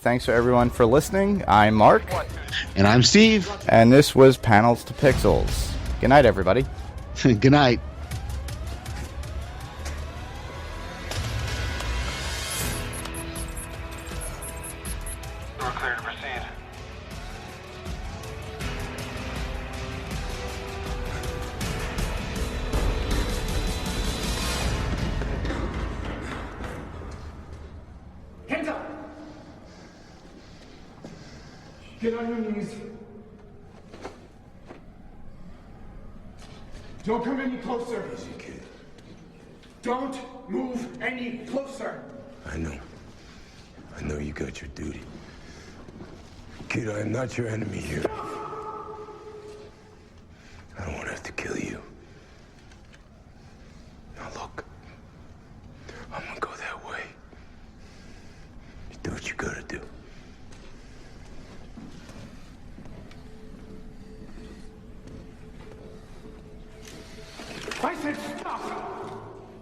Thanks for everyone for listening. I'm Mark. And I'm Steve. And this was Panels to Pixels. Good night, everybody. Good night. We're clear to proceed. Hands up! Get on your knees. Don't come any closer. Easy, kid. Don't move any closer. I know. I know you got your duty. Kid, I am not your enemy here. I don't want to have to kill you. Now look. I'm gonna go that way. You do what you gotta do. I said stop!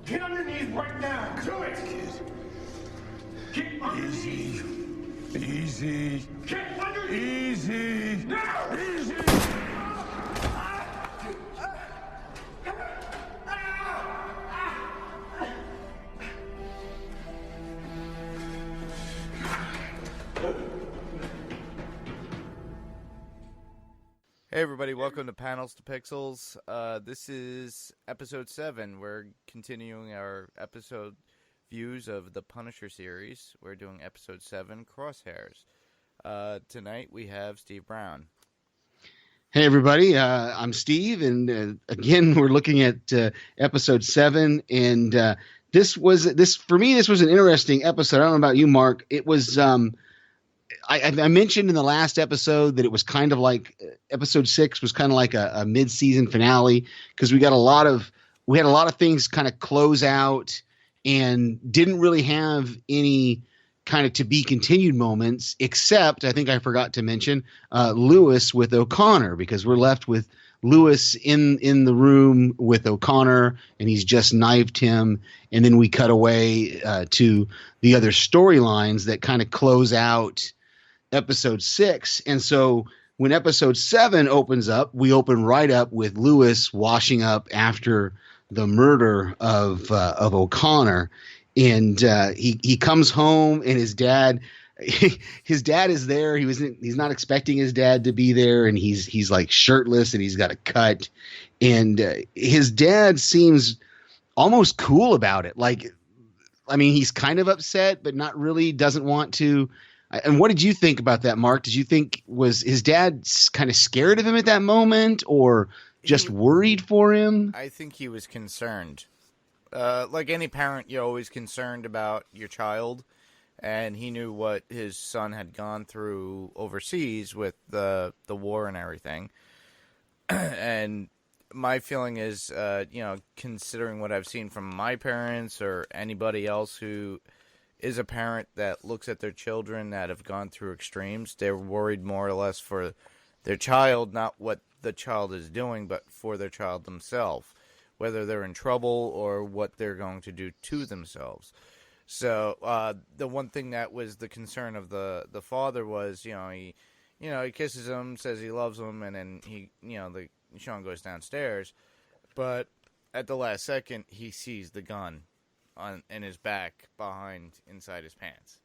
Get on your knees right now! Do it! Kid. Get on your knees! Easy. Easy. Get on your knees! Easy. Now! Easy. Hey, everybody. Welcome to Panels to Pixels. This is episode 7. We're continuing our episode views of the Punisher series. We're doing episode 7, Crosshairs. Tonight we have Steve Brown. Hey, everybody. I'm Steve. And again, we're looking at episode 7. And this was an interesting episode. I don't know about you, Mark. It was I mentioned in the last episode that it was kind of like episode 6 was kind of like a mid-season finale because we had a lot of things kind of close out and didn't really have any kind of to be continued moments, except I think I forgot to mention Lewis with O'Connor, because we're left with Lewis in the room with O'Connor and he's just knifed him. And then we cut away to the other storylines that kind of close out episode 6. And so when episode 7 opens up, we open right up with Lewis washing up after the murder of O'Connor. And he comes home and his dad is there. He's not expecting his dad to be there. And he's like shirtless and he's got a cut. And his dad seems almost cool about it. Like, I mean, he's kind of upset, but not really, doesn't want to. And what did you think about that, Mark? Did you think was his dad kind of scared of him at that moment or just worried for him? I think he was concerned. Like any parent, you're always concerned about your child. And he knew what his son had gone through overseas with the war and everything. And my feeling is, considering what I've seen from my parents or anybody else who is a parent that looks at their children that have gone through extremes, they're worried more or less for their child, not what the child is doing, but for their child themselves, whether they're in trouble or what they're going to do to themselves. So the one thing that was the concern of the father was, he kisses him, says he loves him, and then Sean goes downstairs, but at the last second he sees the gun in his back inside his pants.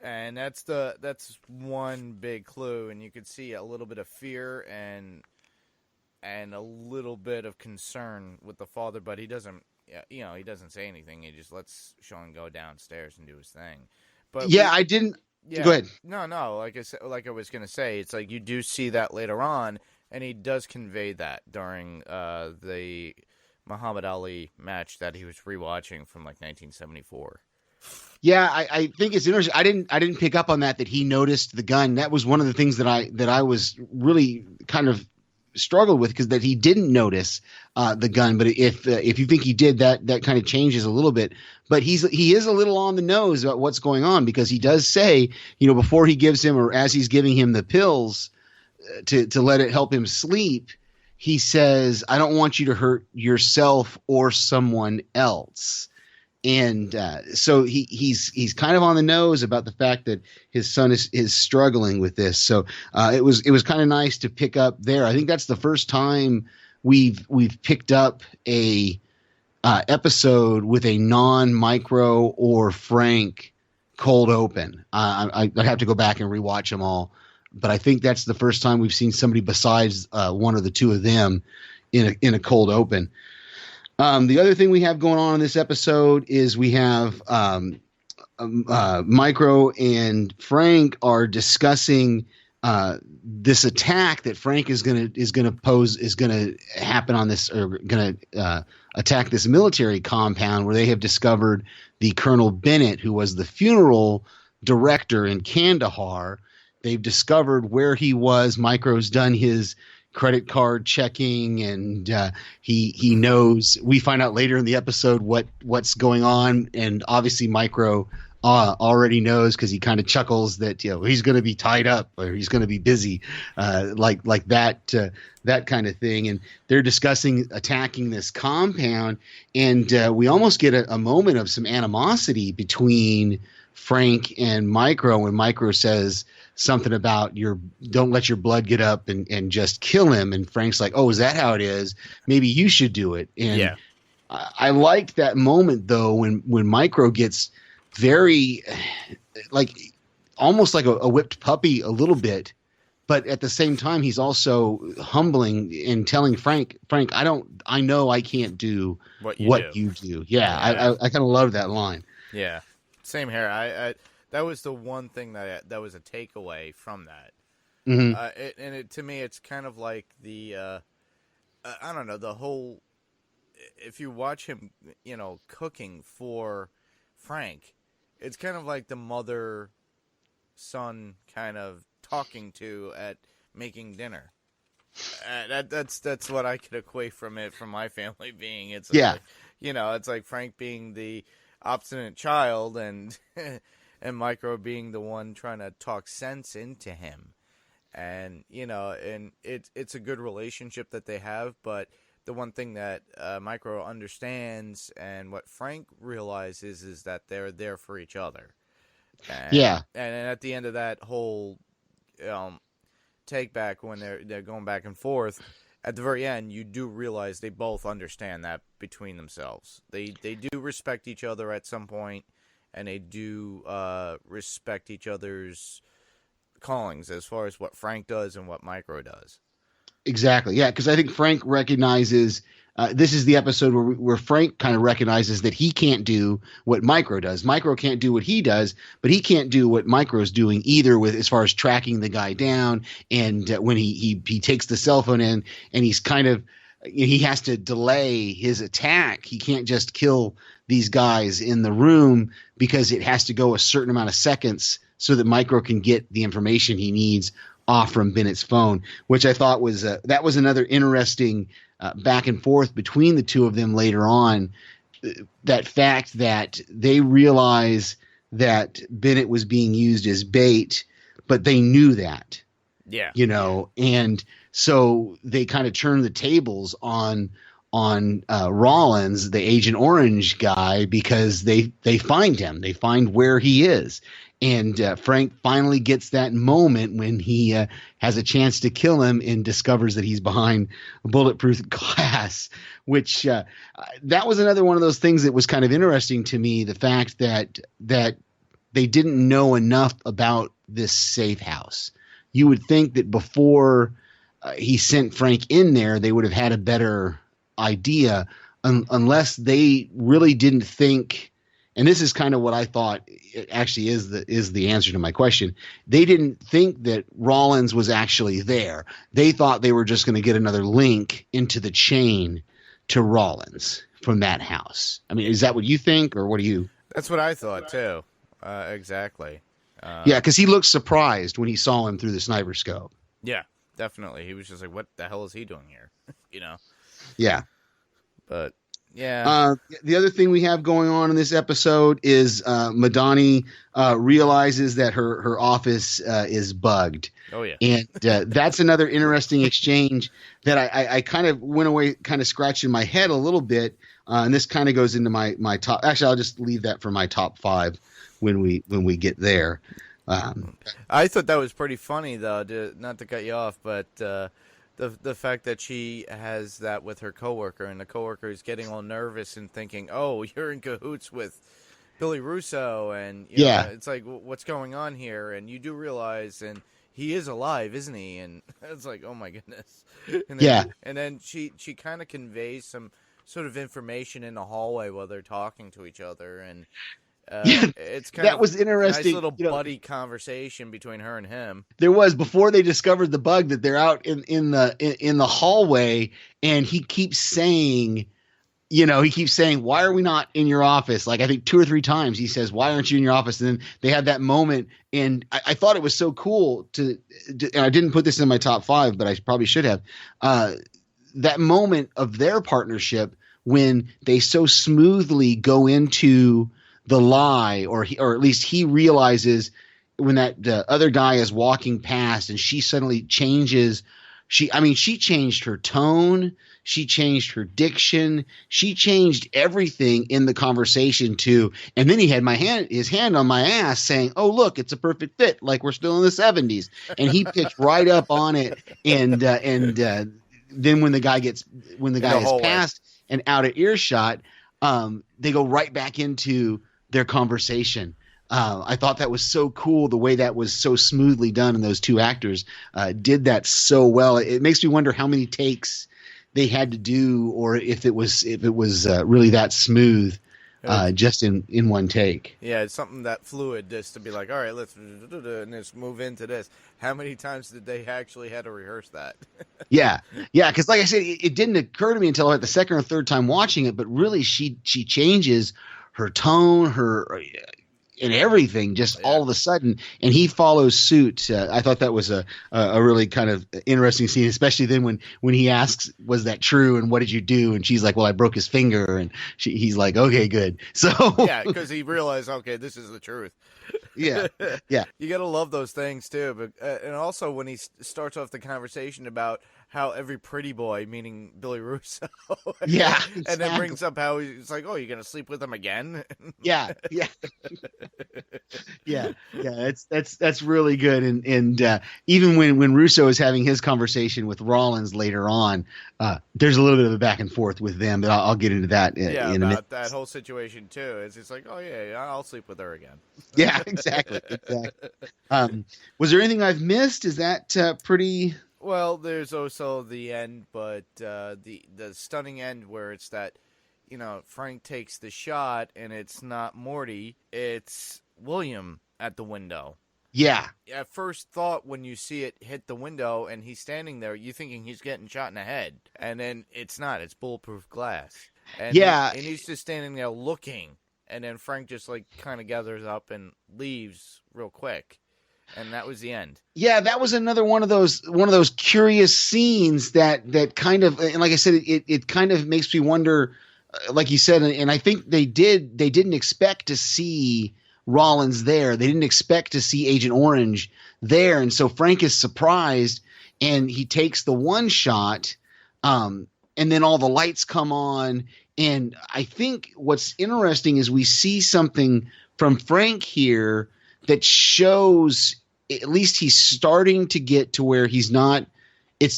And that's one big clue, and you could see a little bit of fear and a little bit of concern with the father, but he doesn't say anything. He just lets Sean go downstairs and do his thing. But I didn't. Yeah, go ahead. No. Like I was gonna say, it's like you do see that later on, and he does convey that during the Muhammad Ali match that he was rewatching from like 1974. Yeah, I think it's interesting. I didn't pick up on that he noticed the gun. That was one of the things that I was really kind of struggled with, because that he didn't notice the gun. But if you think he did, that kind of changes a little bit. But he is a little on the nose about what's going on, because he does say, before he gives him, or as he's giving him the pills to let it help him sleep, he says, "I don't want you to hurt yourself or someone else." And so he's kind of on the nose about the fact that his son is struggling with this. So it was kind of nice to pick up there. I think that's the first time we've picked up a episode with a non-Micro or Frank cold open. I have to go back and rewatch them all, but I think that's the first time we've seen somebody besides one or the two of them in a cold open. The other thing we have going on in this episode is we have Micro and Frank are discussing this attack that Frank is gonna happen on this, or gonna attack this military compound where they have discovered the Colonel Bennett, who was the funeral director in Kandahar. They've discovered where he was. Micro's done his credit card checking, and he knows. We find out later in the episode what's going on, and obviously Micro already knows, because he kind of chuckles that he's going to be tied up or he's going to be busy, like that kind of thing. And they're discussing attacking this compound, and we almost get a moment of some animosity between Frank and Micro when Micro says something about don't let your blood get up and just kill him. And Frank's like, oh, is that how it is? Maybe you should do it. And yeah. I liked that moment though, when Micro gets very almost like a whipped puppy a little bit, but at the same time, he's also humbling and telling Frank, I know I can't do what you do. Yeah. I kind of love that line. Yeah. Same here. I that was the one thing that was a takeaway from that. Mm-hmm. To me, it's kind of like the, I don't know, the whole, if you watch him, cooking for Frank, it's kind of like the mother-son kind of talking to at making dinner. That's what I could equate from it, from my family being. It's like, it's like Frank being the obstinate child, and and Micro being the one trying to talk sense into him. And and it's a good relationship that they have, but the one thing that Micro understands and what Frank realizes is that they're there for each other. And at the end of that whole take back, when they're going back and forth, at the very end, you do realize they both understand that between themselves. They do respect each other at some point, and they do respect each other's callings as far as what Frank does and what Micro does. Exactly. Yeah, because I think Frank recognizes this is the episode where Frank kind of recognizes that he can't do what Micro does. Micro can't do what he does, but he can't do what Micro's doing either, with as far as tracking the guy down. And when he takes the cell phone in, and he's kind of he has to delay his attack. He can't just kill these guys in the room, because it has to go a certain amount of seconds so that Micro can get the information he needs off from Bennett's phone, which I thought was that was another interesting back and forth between the two of them later on. That fact that they realize that Bennett was being used as bait, but they knew that. Yeah. And so they kind of turned the tables on Rollins, the Agent Orange guy, because they find him. They find where he is. And Frank finally gets that moment when he has a chance to kill him and discovers that he's behind bulletproof glass, which that was another one of those things that was kind of interesting to me, the fact that they didn't know enough about this safe house. You would think that before he sent Frank in there, they would have had a better idea, unless they really didn't think. And this is kind of what I thought it actually is the answer to my question. They didn't think that Rollins was actually there. They thought they were just going to get another link into the chain to Rollins from that house. I mean, is that what you think, or what do you? That's what I thought too. Exactly. Yeah, because he looked surprised when he saw him through the sniper scope. Yeah, definitely. He was just like, "What the hell is he doing here?" Yeah. But. Yeah. The other thing we have going on in this episode is Madani realizes that her office is bugged. Oh, yeah. And that's another interesting exchange that I kind of went away kind of scratching my head a little bit And this kind of goes into my top. Actually, I'll just leave that for my top 5 when we get there. I thought that was pretty funny, though. Not to cut you off, but the fact that she has that with her coworker, and the coworker is getting all nervous and thinking, "Oh, you're in cahoots with Billy Russo," and you know, it's like, what's going on here? And you do realize, and he is alive, isn't he? And it's like, oh my goodness. And then, and then she kind of conveys some sort of information in the hallway while they're talking to each other, and it's kind that of was interesting. Nice little buddy conversation between her and him. There was, before they discovered the bug, that they're out in the hallway, and he keeps saying, why are we not in your office? Like, I think 2 or 3 times he says, why aren't you in your office? And then they had that moment, and I thought it was so cool and I didn't put this in my top 5, but I probably should have, that moment of their partnership when they so smoothly go into the lie, or at least he realizes when the other guy is walking past, and she suddenly changes. She changed her tone. She changed her diction. She changed everything in the conversation too. And then he had his hand on my ass saying, "Oh, look, it's a perfect fit. Like we're still in the 70s." And he picked right up on it. And then when the guy is passed and out of earshot, they go right back into their conversation. I thought that was so cool, the way that was so smoothly done, and those 2 actors did that so well. It makes me wonder how many takes they had to do, or if it was really that smooth, just in one take. Yeah, it's something that fluid, just to be like, all right, let's move into this. How many times did they actually had to rehearse that? Yeah, because like I said, it didn't occur to me until like the second or third time watching it, but really she changes her tone, and everything just all of a sudden, and he follows suit. I thought that was a really kind of interesting scene, especially then when he asks, "Was that true? And what did you do?" And she's like, "Well, I broke his finger." And he's like, "Okay, good." So yeah, because he realized, okay, this is the truth. Yeah. You gotta love those things too, but and also when he starts off the conversation about how every pretty boy, meaning Billy Russo, exactly. And then brings up how he's like, "Oh, you're gonna sleep with him again?" Yeah. That's really good. And even when Russo is having his conversation with Rollins later on, there's a little bit of a back and forth with them, but I'll get into that in a minute. That whole situation too. It's just like, oh yeah, I'll sleep with her again. Yeah, exactly. Was there anything I've missed? Is that pretty? Well, there's also the end, but the stunning end where it's that, Frank takes the shot and it's not Morty, it's William at the window. Yeah. At first thought, when you see it hit the window and he's standing there, you're thinking he's getting shot in the head, and then it's not. It's bulletproof glass. And and he's just standing there looking, and then Frank just like kind of gathers up and leaves real quick. And that was the end. Yeah, that was another one of those curious scenes that kind of, and like I said, it kind of makes me wonder, like you said, and I think they didn't expect to see Rollins there. They didn't expect to see Agent Orange there, and so Frank is surprised, and he takes the one shot, and then all the lights come on, and I think what's interesting is we see something from Frank here that shows at least he's starting to get to where it's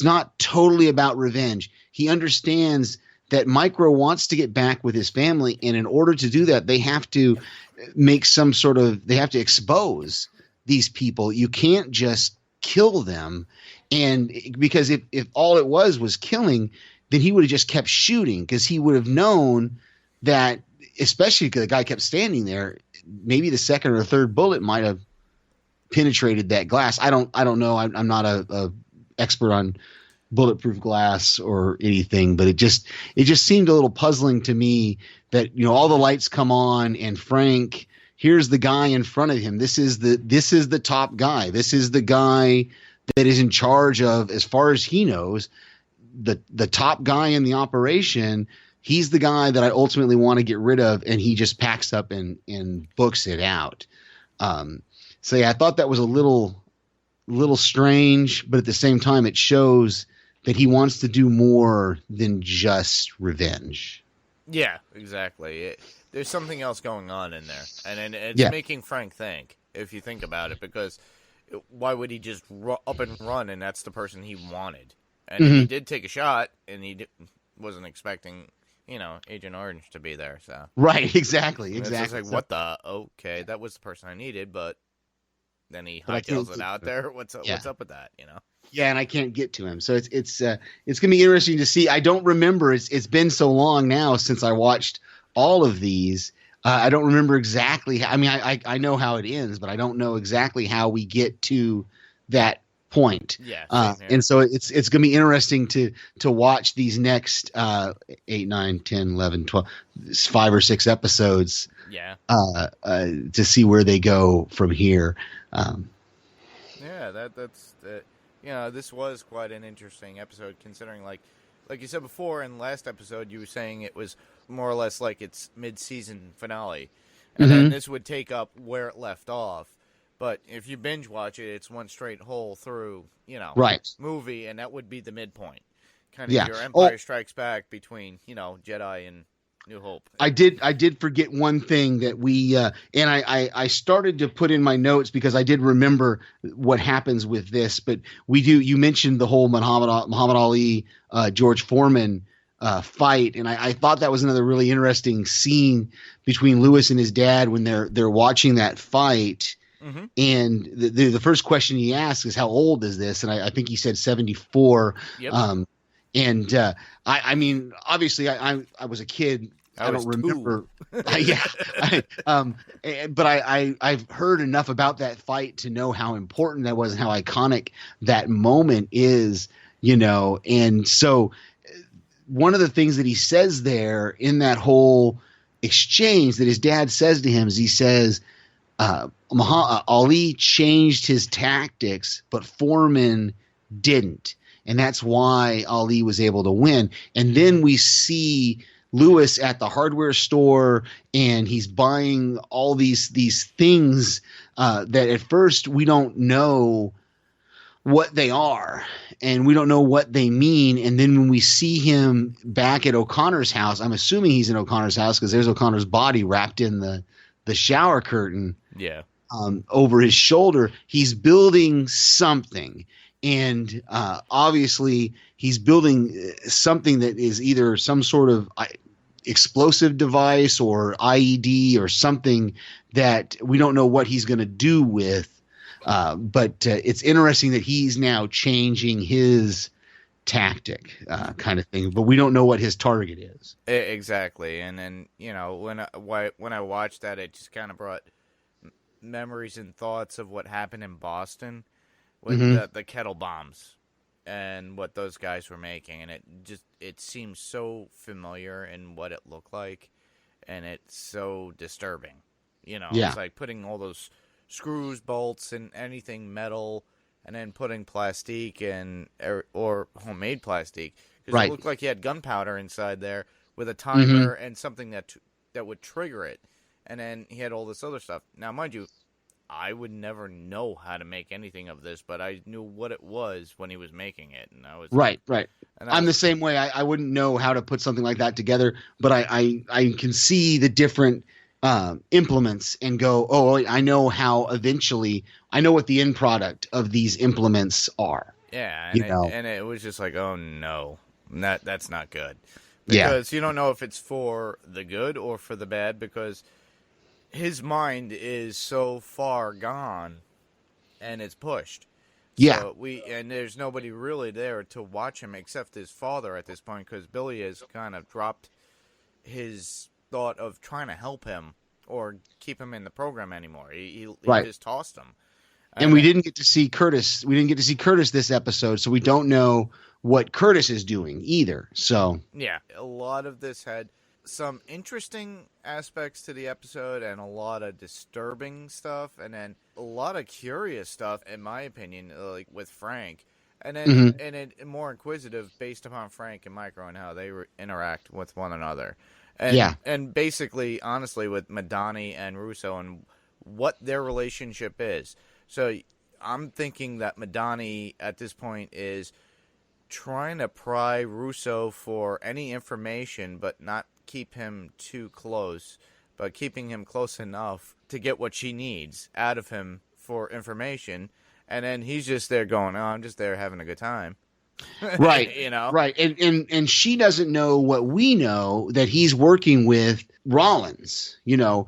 not totally about revenge. He understands that Micro wants to get back with his family, and in order to do that, they have to make they have to expose these people. You can't just kill them. And because if all it was killing, then he would have just kept shooting, because he would have known that, especially because the guy kept standing there, maybe the second or third bullet might have penetrated that glass. I don't know. I'm not a expert on bulletproof glass or anything, but it just seemed a little puzzling to me that, all the lights come on and Frank, here's the guy in front of him. This is the top guy. This is the guy that is in charge of, as far as he knows, the top guy in the operation. He's the guy that I ultimately want to get rid of, and he just packs up and books it out. So yeah, I thought that was a little strange, but at the same time, it shows that he wants to do more than just revenge. Yeah, exactly. There's something else going on in there, and it's Yeah. making Frank think, if you think about it, because why would he just up and run, and that's the person he wanted? And he did take a shot, and wasn't expecting, Agent Orange to be there, so. Right, exactly. It's just like, So- what the? Okay, that was the person I needed, but then he But I can't hightails it get out to there. What's up? Yeah. What's up with that? Yeah, and I can't get to him. So it's gonna be interesting to see. I don't remember. It's been so long now since I watched all of these. I don't remember exactly. I mean, I know how it ends, but I don't know exactly how we get to that point. Yeah. same here. And so it's going to be interesting to watch these next 8, 9, 10, 11, 12, 5 or 6 episodes Yeah. to see where they go from here. Yeah, that's this was quite an interesting episode, considering like you said before in the last episode, you were saying it was more or less like its mid-season finale, and then this would take up where it left off. But if you binge watch it, it's one straight whole through, Right. movie, and that would be the midpoint, kind of Yeah. your Empire Strikes Back between Jedi and New Hope. I did forget one thing that we and I started to put in my notes because I did remember what happens with this, but you mentioned the whole Muhammad Ali George Foreman fight, and I thought that was another really interesting scene between Lewis and his dad when they're watching that fight. Mm-hmm. And the first question he asks is, how old is this? And I think he said 74. Yep. And I mean, obviously, I was a kid. I was don't remember. But I've heard enough about that fight to know how important that was and how iconic that moment is. And so one of the things that he says there in that whole exchange that his dad says to him is he says, Ali changed his tactics, but Foreman didn't. And that's why Ali was able to win. And then we see Lewis at the hardware store, and he's buying all these things that at first we don't know what they are, and we don't know what they mean. And then when we see him back at O'Connor's house, I'm assuming he's in O'Connor's house because there's O'Connor's body wrapped in the shower curtain. Yeah. Over his shoulder, he's building something. And obviously, he's building something that is either some sort of explosive device or IED or something that we don't know what he's going to do with. But it's interesting that he's now changing his tactic kind of thing. But we don't know what his target is. Exactly. And then, when I watched that, it just kind of brought memories and thoughts of what happened in Boston with the kettle bombs and what those guys were making, and it seems so familiar in what it looked like, and it's so disturbing. Yeah. It's like putting all those screws, bolts, and anything metal, and then putting plastique or homemade plastique, because Right. it looked like you had gunpowder inside there with a timer and something that would trigger it. And then he had all this other stuff. Now, mind you, I would never know how to make anything of this, but I knew what it was when he was making it, and I was Right. And I'm the same way. I wouldn't know how to put something like that together, but I can see the different implements and go, oh, I know how eventually, I know what the end product of these implements are. Yeah, You and it was just like, oh no, that's not good. Yeah. Because you don't know if it's for the good or for the bad, because his mind is so far gone and it's pushed. Yeah. So and there's nobody really there to watch him except his father at this point, because Billy has kind of dropped his thought of trying to help him or keep him in the program anymore. He Right. just tossed him. And we didn't get to see Curtis. We didn't get to see Curtis this episode, so we don't know what Curtis is doing either. So Yeah, a lot of this had some interesting aspects to the episode and a lot of disturbing stuff, and then a lot of curious stuff, in my opinion, like with Frank. And then and more inquisitive based upon Frank and Micro and how they interact with one another. And, Yeah. And basically, honestly, with Madani and Russo and what their relationship is. So I'm thinking that Madani at this point is trying to pry Russo for any information, but not keep him too close, but keeping him close enough to get what she needs out of him for information. And then he's just there going, "Oh, I'm just there having a good time." Right. You know? Right. And she doesn't know what we know, that he's working with Rollins. You know,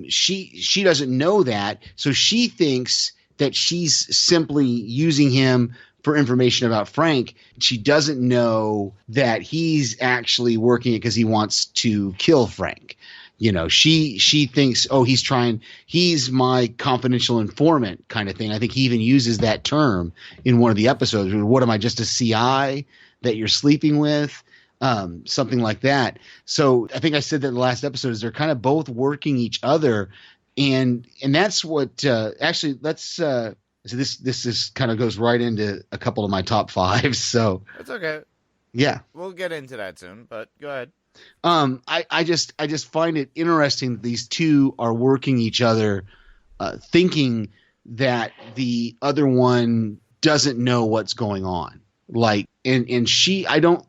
she doesn't know that. So she thinks that she's simply using him for information about Frank. She doesn't know that he's actually working it because he wants to kill Frank. You know, she thinks, oh, he's my confidential informant kind of thing. I think he even uses that term in one of the episodes. What am I, just a CI that you're sleeping with? Something like that. So I think I said that in the last episode, is they're kind of both working each other. And that's what actually let's so this is kind of goes right into a couple of my top fives. So It's okay. yeah. We'll get into that soon, but go ahead. I just find it interesting that these two are working each other, thinking that the other one doesn't know what's going on. Like, and she, I don't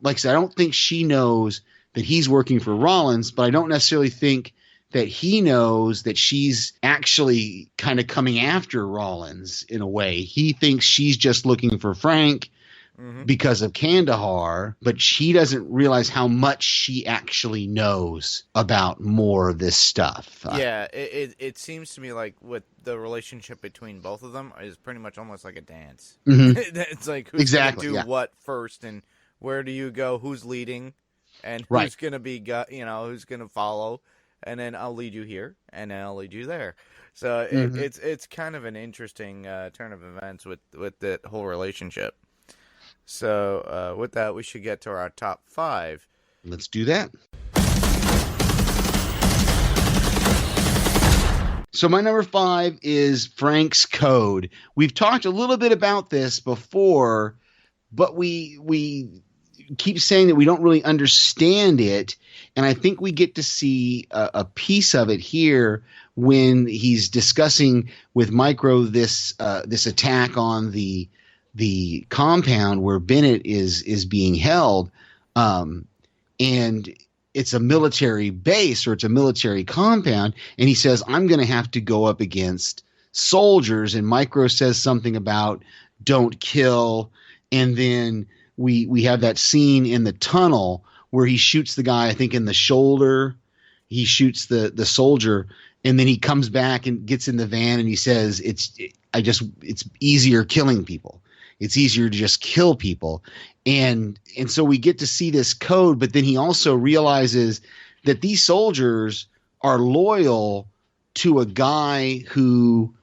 think she knows that he's working for Rollins, but I don't necessarily think that he knows that she's actually kind of coming after Rollins in a way. He thinks she's just looking for Frank because of Kandahar, but she doesn't realize how much she actually knows about more of this stuff. Yeah, it seems to me like with the relationship between both of them is pretty much almost like a dance. It's like who's Exactly, going to do yeah. what first, and where do you go? Who's leading, and who's Right. going to be, who's going to follow, and then I'll lead you here, and then I'll lead you there. So it's kind of an interesting turn of events with that whole relationship. So with that, we should get to our top 5. Let's do that. So my number 5 is Frank's Code. We've talked a little bit about this before, but we keep saying that we don't really understand it, and I think we get to see a piece of it here when he's discussing with Micro this attack on the compound where Bennett is being held, and it's a military base, or it's a military compound, and he says, I'm going to have to go up against soldiers, and Micro says something about don't kill, and then we have that scene in the tunnel where he shoots the guy, I think in the shoulder, he shoots the soldier, and then he comes back and gets in the van and he says, it's easier killing people. It's easier to just kill people. And so we get to see this code, but then he also realizes that these soldiers are loyal to a guy who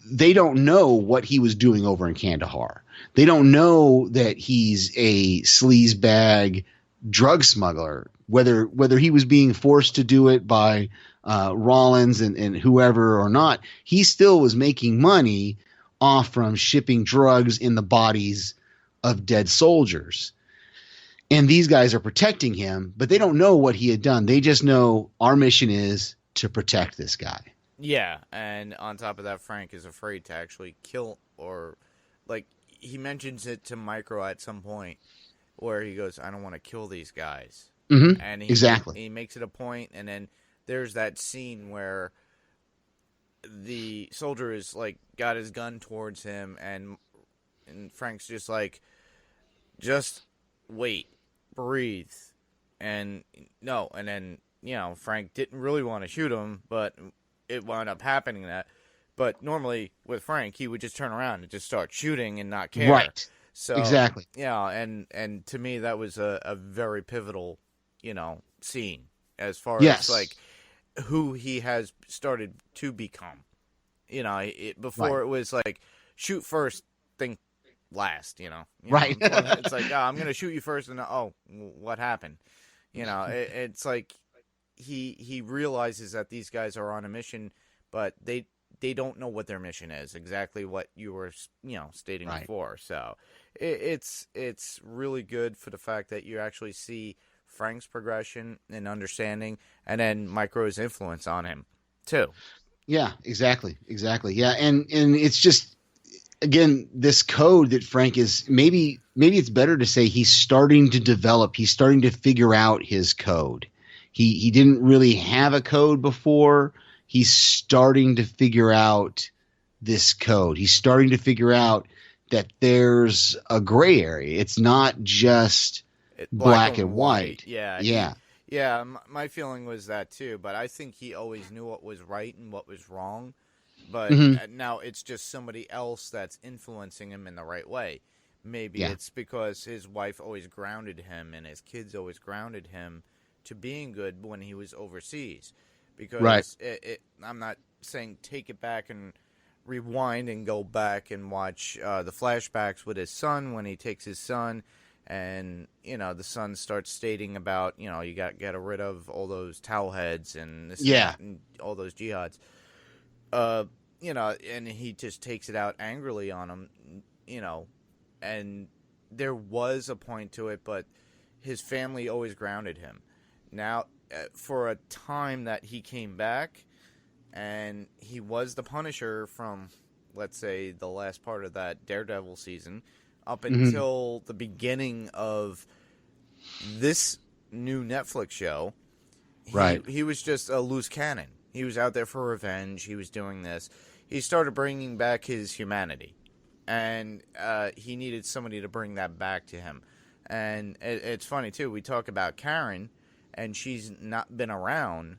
they don't know what he was doing over in Kandahar. They don't know that he's a sleazebag drug smuggler, whether he was being forced to do it by Rollins and whoever or not. He still was making money off from shipping drugs in the bodies of dead soldiers. And these guys are protecting him, but they don't know what he had done. They just know our mission is to protect this guy. Yeah, and on top of that, Frank is afraid to actually kill, or like he mentions it to Micro at some point where he goes, I don't want to kill these guys. Mm-hmm. And Exactly. He makes it a point, and then there's that scene where the soldier is like got his gun towards him, and Frank's just like, just wait, breathe, and no, and then Frank didn't really want to shoot him, but it wound up happening that. But normally with Frank, he would just turn around and just start shooting and not care. Right. So Exactly. Yeah, and to me that was a very pivotal, scene as far Yes. as like who he has started to become. Before Right. it was like shoot first, think last. Right. It's like I'm gonna shoot you first, and what happened? It's like he realizes that these guys are on a mission, but they don't know what their mission is. Exactly what you were stating Right. before. So it's really good for the fact that you actually see Frank's progression and understanding, and then Micro's influence on him too. Yeah, exactly. Yeah, and it's just, again, this code that Frank is, maybe it's better to say he's starting to develop. He's starting to figure out his code. He didn't really have a code before. He's starting to figure out this code. He's starting to figure out that there's a gray area. It's not just black and white. Yeah. Yeah. My feeling was that too, but I think he always knew what was right and what was wrong. But now it's just somebody else that's influencing him in the right way. Maybe it's because his wife always grounded him and his kids always grounded him to being good when he was overseas. Because I'm not saying take it back and rewind and go back and watch the flashbacks with his son when he takes his son and, the son starts stating about, you got to get rid of all those towel heads and this and all those jihads. And he just takes it out angrily on him, and there was a point to it, but his family always grounded him. Now, for a time that he came back, and he was the Punisher from, let's say, the last part of that Daredevil season, up until the beginning of this new Netflix show. He was just a loose cannon. He was out there for revenge. He was doing this. He started bringing back his humanity. And he needed somebody to bring that back to him. And it's funny, too. We talk about Karen, and she's not been around,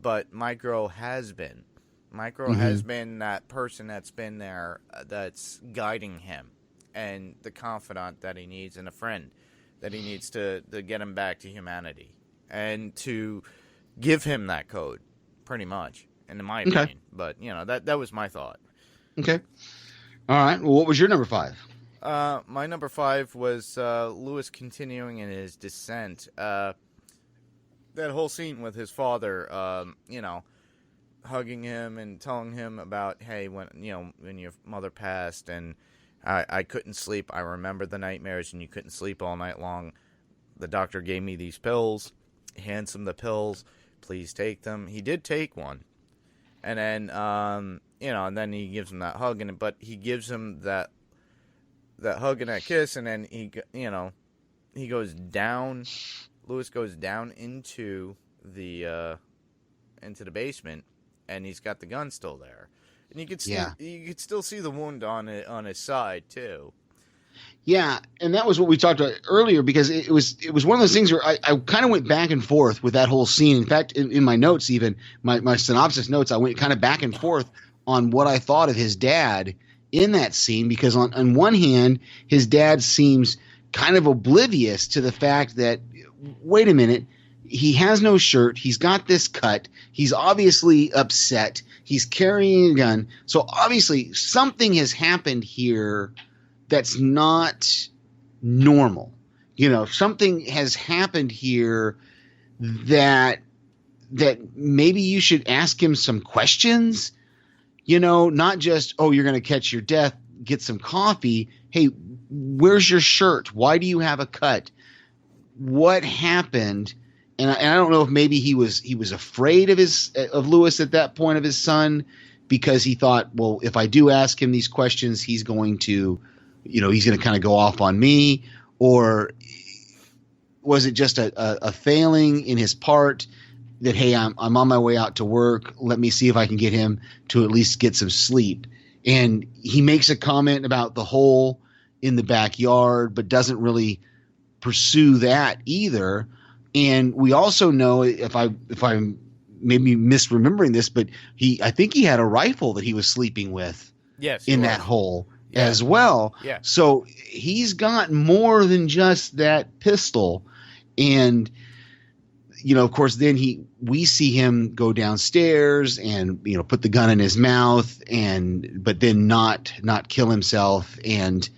but my girl has been. My girl has been that person that's been there that's guiding him and the confidant that he needs and a friend that he needs to get him back to humanity and to give him that code, pretty much, in my opinion. But, that was my thought. Okay. All right. Well, what was your number 5? My number 5 was Lewis continuing in his descent. That whole scene with his father, hugging him and telling him about, hey, when your mother passed and I couldn't sleep. I remember the nightmares and you couldn't sleep all night long. The doctor gave me these pills, hands him the pills. Please take them. He did take one. And then, and then he gives him that hug, but he gives him that hug and that kiss, and then he goes down. Lewis goes down into the basement, and he's got the gun still there, and you could still see the wound on his side too. Yeah, and that was what we talked about earlier, because it was one of those things where I kind of went back and forth with that whole scene. In fact, in my notes, even my synopsis notes, I went kind of back and forth on what I thought of his dad in that scene, because on one hand, his dad seems kind of oblivious to the fact that, wait a minute, he has no shirt, he's got this cut, he's obviously upset, he's carrying a gun, so obviously something has happened here that's not normal. Something has happened here that maybe you should ask him some questions, not just, oh, you're going to catch your death, get some coffee. Hey, where's your shirt? Why do you have a cut? What happened? And I don't know if maybe he was afraid of Lewis at that point, of his son, because he thought, well, if I do ask him these questions, he's going to kind of go off on me. Or was it just a failing in his part that, hey, I'm on my way out to work, let me see if I can get him to at least get some sleep? And he makes a comment about the hole in the backyard, but doesn't really pursue that either. And we also know, if I'm maybe misremembering this, but I think he had a rifle that he was sleeping with in that hole as well. Yeah. So he's got more than just that pistol. And, of course, then we see him go downstairs and, put the gun in his mouth but then not kill himself. And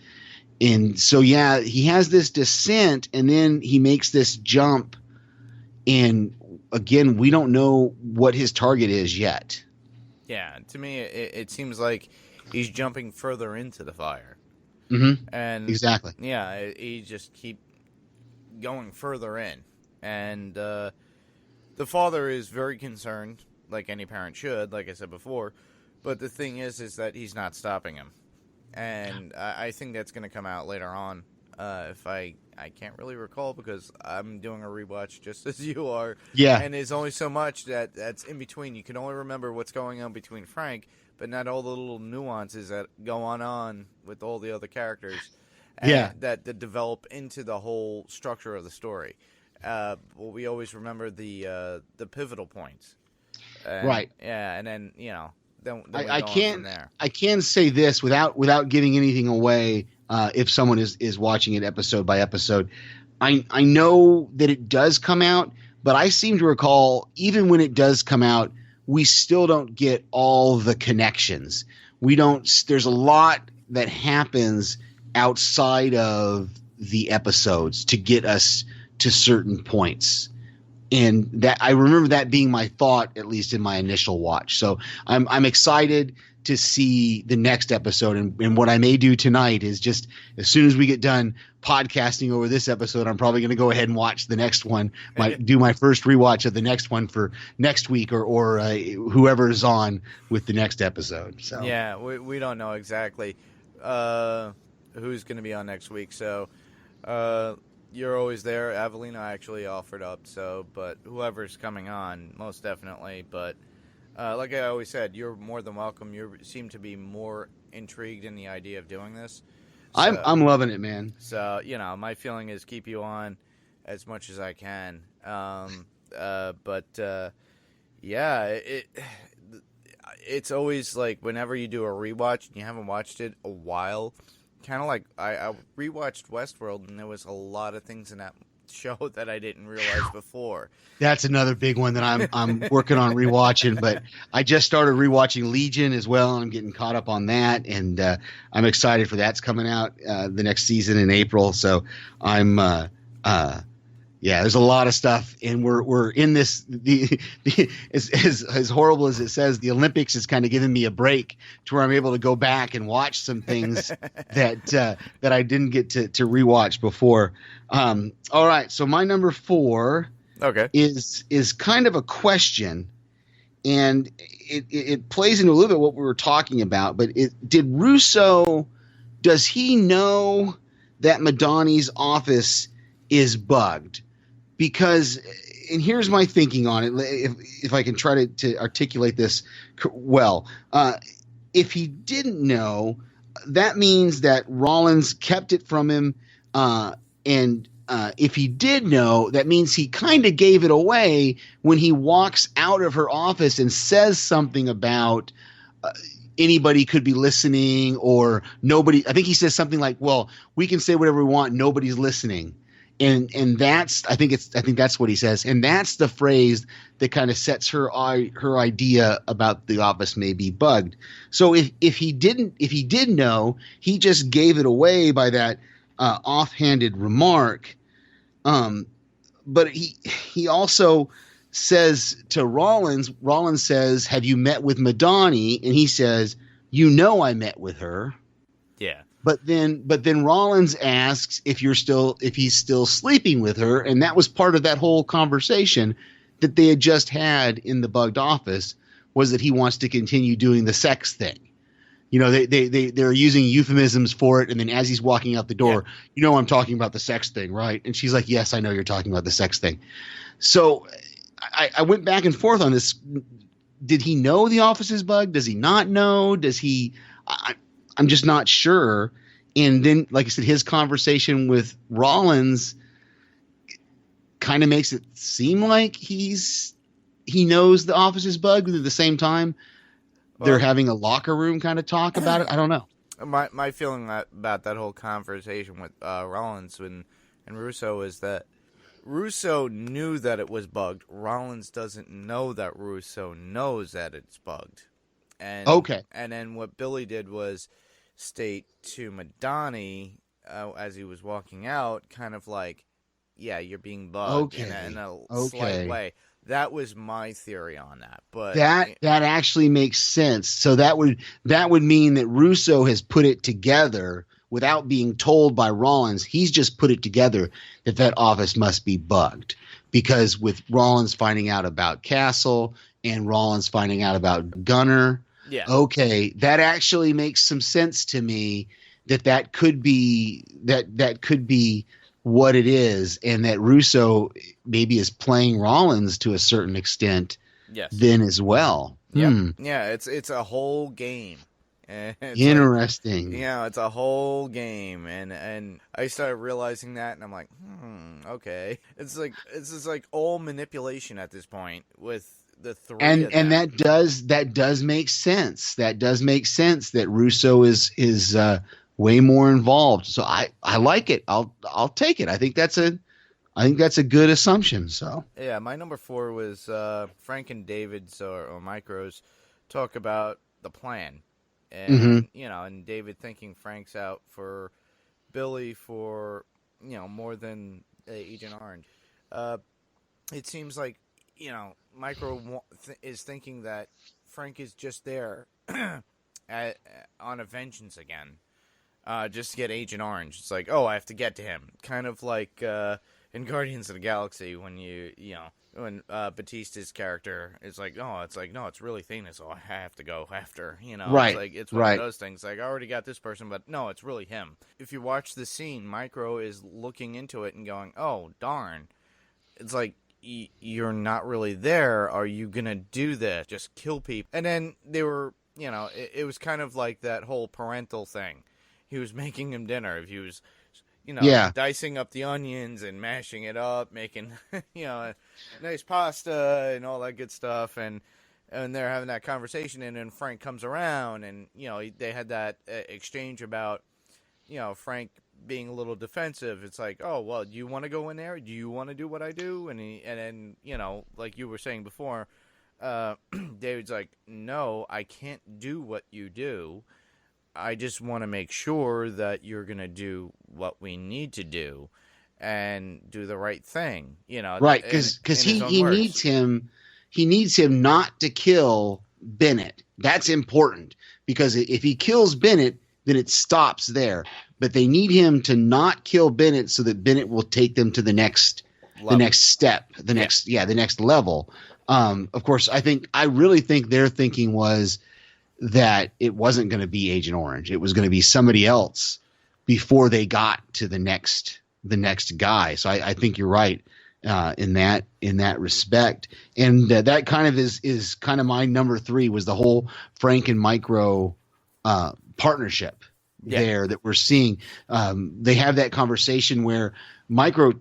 so, yeah, he has this descent, and then he makes this jump. And again, we don't know what his target is yet. Yeah, to me, it seems like he's jumping further into the fire. Mm-hmm. And exactly. Yeah, he just keep going further in. And the father is very concerned, like any parent should, like I said before. But the thing is that he's not stopping him. And I think that's going to come out later on If I can't really recall because I'm doing a rewatch just as you are. Yeah. And there's only so much that's in between. You can only remember what's going on between Frank, but not all the little nuances that go on with all the other characters. Yeah. That develop into the whole structure of the story. Well, we always remember the pivotal points. Right. Yeah, and then then we I go on can't from there. I can say this without giving anything away. If someone is watching it episode by episode, I know that it does come out, but I seem to recall even when it does come out, we still don't get all the connections. We don't. There's a lot that happens outside of the episodes to get us to certain points. And that I remember that being my thought, at least in my initial watch. So I'm excited to see the next episode. And what I may do tonight is just as soon as we get done podcasting over this episode, I'm probably going to go ahead and watch the next one. Do my first rewatch of the next one for next week or whoever's on with the next episode. So yeah, we don't know exactly who's going to be on next week. So you're always there. Avelina actually offered up. But whoever's coming on, most definitely. But like I always said, you're more than welcome. You seem to be more intrigued in the idea of doing this. So, I'm loving it, man. So my feeling is keep you on as much as I can. Yeah, it's always like whenever you do a rewatch and you haven't watched it a while, kind of like I rewatched Westworld and there was a lot of things in that show that I didn't realize before. That's another big one that I'm working on rewatching, but I just started rewatching Legion as well, and I'm getting caught up on that, and I'm excited for that's coming out the next season in April. So I'm there's a lot of stuff, and we're in this. As horrible as it says, the Olympics has kind of given me a break to where I'm able to go back and watch some things that I didn't get to rewatch before. All right, so my number 4 is kind of a question, and it plays into a little bit what we were talking about. But did Russo? Does he know that Madani's office is bugged? Because, and here's my thinking on it, if I can try to articulate this well. If he didn't know, that means that Rollins kept it from him. And if he did know, that means he kind of gave it away when he walks out of her office and says something about anybody could be listening or nobody. I think he says something like, well, we can say whatever we want. Nobody's listening. And that's I think that's what he says, and that's the phrase that kind of sets her idea about the office may be bugged. So if he did know, he just gave it away by that offhanded remark. But he also says to Rollins says, "Have you met with Madani?" And he says, I met with her. Yeah. But then Rollins asks if he's still sleeping with her, and that was part of that whole conversation that they had just had in the bugged office, was that he wants to continue doing the sex thing. They're using euphemisms for it, and then as he's walking out the door, I'm talking about the sex thing, right? And she's like, yes, I know you're talking about the sex thing. So I went back and forth on this. Did he know the office is bugged? Does he not know? Does he? I'm just not sure. And then, like I said, his conversation with Rollins kind of makes it seem like he knows the office is bugged, but at the same time, they're having a locker room kind of talk about it. I don't know. My feeling about that whole conversation with Rollins and Russo is that Russo knew that it was bugged. Rollins doesn't know that Russo knows that it's bugged. And, okay. And then what Billy did was state to Madani as he was walking out, kind of like, yeah, you're being bugged in a slight way. That was my theory on that. But that actually makes sense. So that would mean that Russo has put it together without being told by Rollins. He's just put it together that office must be bugged, because with Rollins finding out about Castle and Rollins finding out about Gunner. Yeah. Okay, that actually makes some sense to me, that could be that could be what it is, and that Russo maybe is playing Rollins to a certain extent Yes. then as well. Yeah. Yeah. It's a whole game. And it's Interesting. it's a whole game, and I started realizing that, and I'm like, okay. It's just like all manipulation at this point with the three. And of them. that does make sense. That does make sense that Russo is way more involved. So I like it. I'll take it. I think that's a good assumption. So Yeah, my number 4 was Frank and David's or Micro's talk about the plan. And, and David thinking Frank's out for Billy for, more than Agent Orange. It seems like, Micro is thinking that Frank is just there on a vengeance again, just to get Agent Orange. It's like, oh, I have to get to him. Kind of like in Guardians of the Galaxy when when Batista's character is like, no, it's really Thanos, so I have to go after, Right, It's like, it's one of those things, like, I already got this person, but no, it's really him. If you watch the scene, Micro is looking into it and going, oh, darn. It's like, you're not really there. Are you going to do this? Just kill people? And then they were, it was kind of like that whole parental thing. He was making him dinner. If he was dicing up the onions and mashing it up, making, nice pasta and all that good stuff. And they're having that conversation, and then Frank comes around, and, they had that exchange about, Frank being a little defensive. It's like, oh, well, do you want to go in there? Do you want to do what I do? And then, like you were saying before, David's like, no, I can't do what you do. I just want to make sure that you're going to do what we need to do and do the right thing, Right, because he needs him not to kill Bennett. That's important, because if he kills Bennett, then it stops there. But they need him to not kill Bennett so that Bennett will take them to the next step, the next level. Of course, I really think their thinking was that it wasn't going to be Agent Orange. It was going to be somebody else before they got to the next guy. So I think you're right in that respect. And that kind of is kind of my number 3 was the whole Frank and Micro partnership there that we're seeing. They have that conversation where Micro,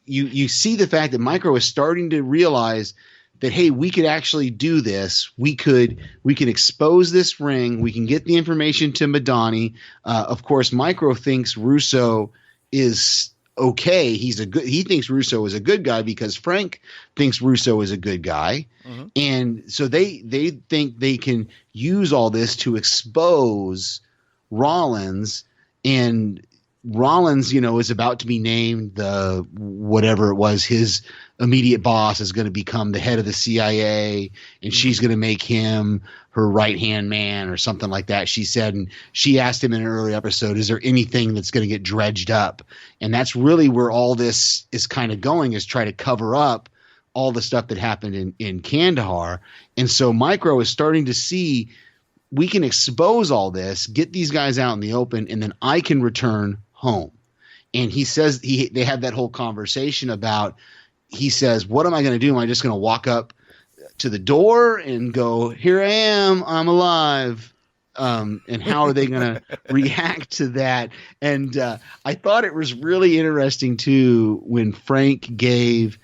you see the fact that Micro is starting to realize that, hey, we could actually do this. We can expose this ring. We can get the information to Madani. Of course, Micro thinks Russo is okay. He thinks Russo is a good guy because Frank thinks Russo is a good guy. Mm-hmm. And so they think they can use all this to expose Rollins, and Rollins, is about to be named the whatever it was, his immediate boss is going to become the head of the CIA, and she's going to make him her right-hand man or something like that, she said. And she asked him in an early episode, is there anything that's going to get dredged up? And that's really where all this is kind of going, is try to cover up all the stuff that happened in Kandahar. And so Micro is starting to see, we can expose all this, get these guys out in the open, and then I can return home. And he says they have that whole conversation about, he says, what am I going to do? Am I just going to walk up to the door and go, here I am, I'm alive? And how are they going to react to that? And I thought it was really interesting, too, when Frank gave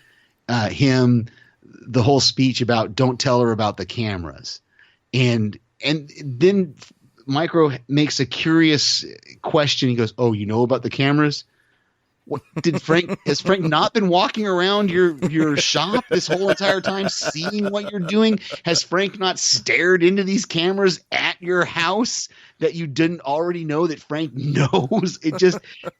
him the whole speech about don't tell her about the cameras. And then Micro makes a curious question. He goes, oh, you know about the cameras? What has Frank not been walking around your shop this whole entire time seeing what you're doing? Has Frank not stared into these cameras at your house that you didn't already know that Frank knows?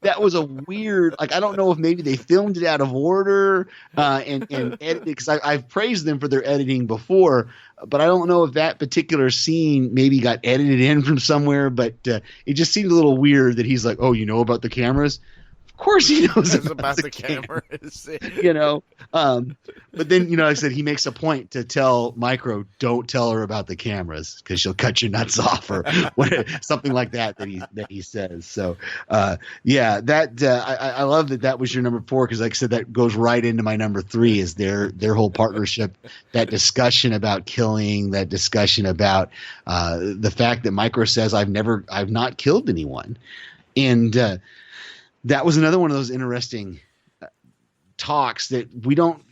That was a weird, I don't know if maybe they filmed it out of order and edited, because I've praised them for their editing before, but I don't know if that particular scene maybe got edited in from somewhere, but it just seemed a little weird that he's like, oh, you know about the cameras? Of Of course he knows It's about the camera. you know. But then, like I said, he makes a point to tell Micro, don't tell her about the cameras because she'll cut your nuts off, or something like that he says. So, I love that was your number 4, because like I said, that goes right into my number 3 is their whole partnership, that discussion about killing, that discussion about the fact that Micro says, I've not killed anyone. And that was another one of those interesting talks that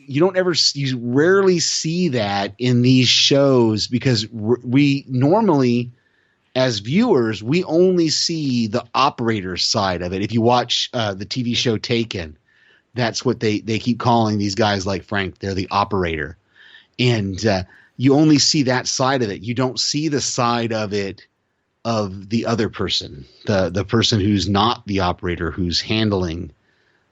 you rarely see that in these shows, because we normally, as viewers, we only see the operator side of it. If you watch the TV show Taken, that's what they keep calling these guys like Frank. They're the operator. And you only see that side of it. You don't see the side of it of the other person, the person who's not the operator, who's handling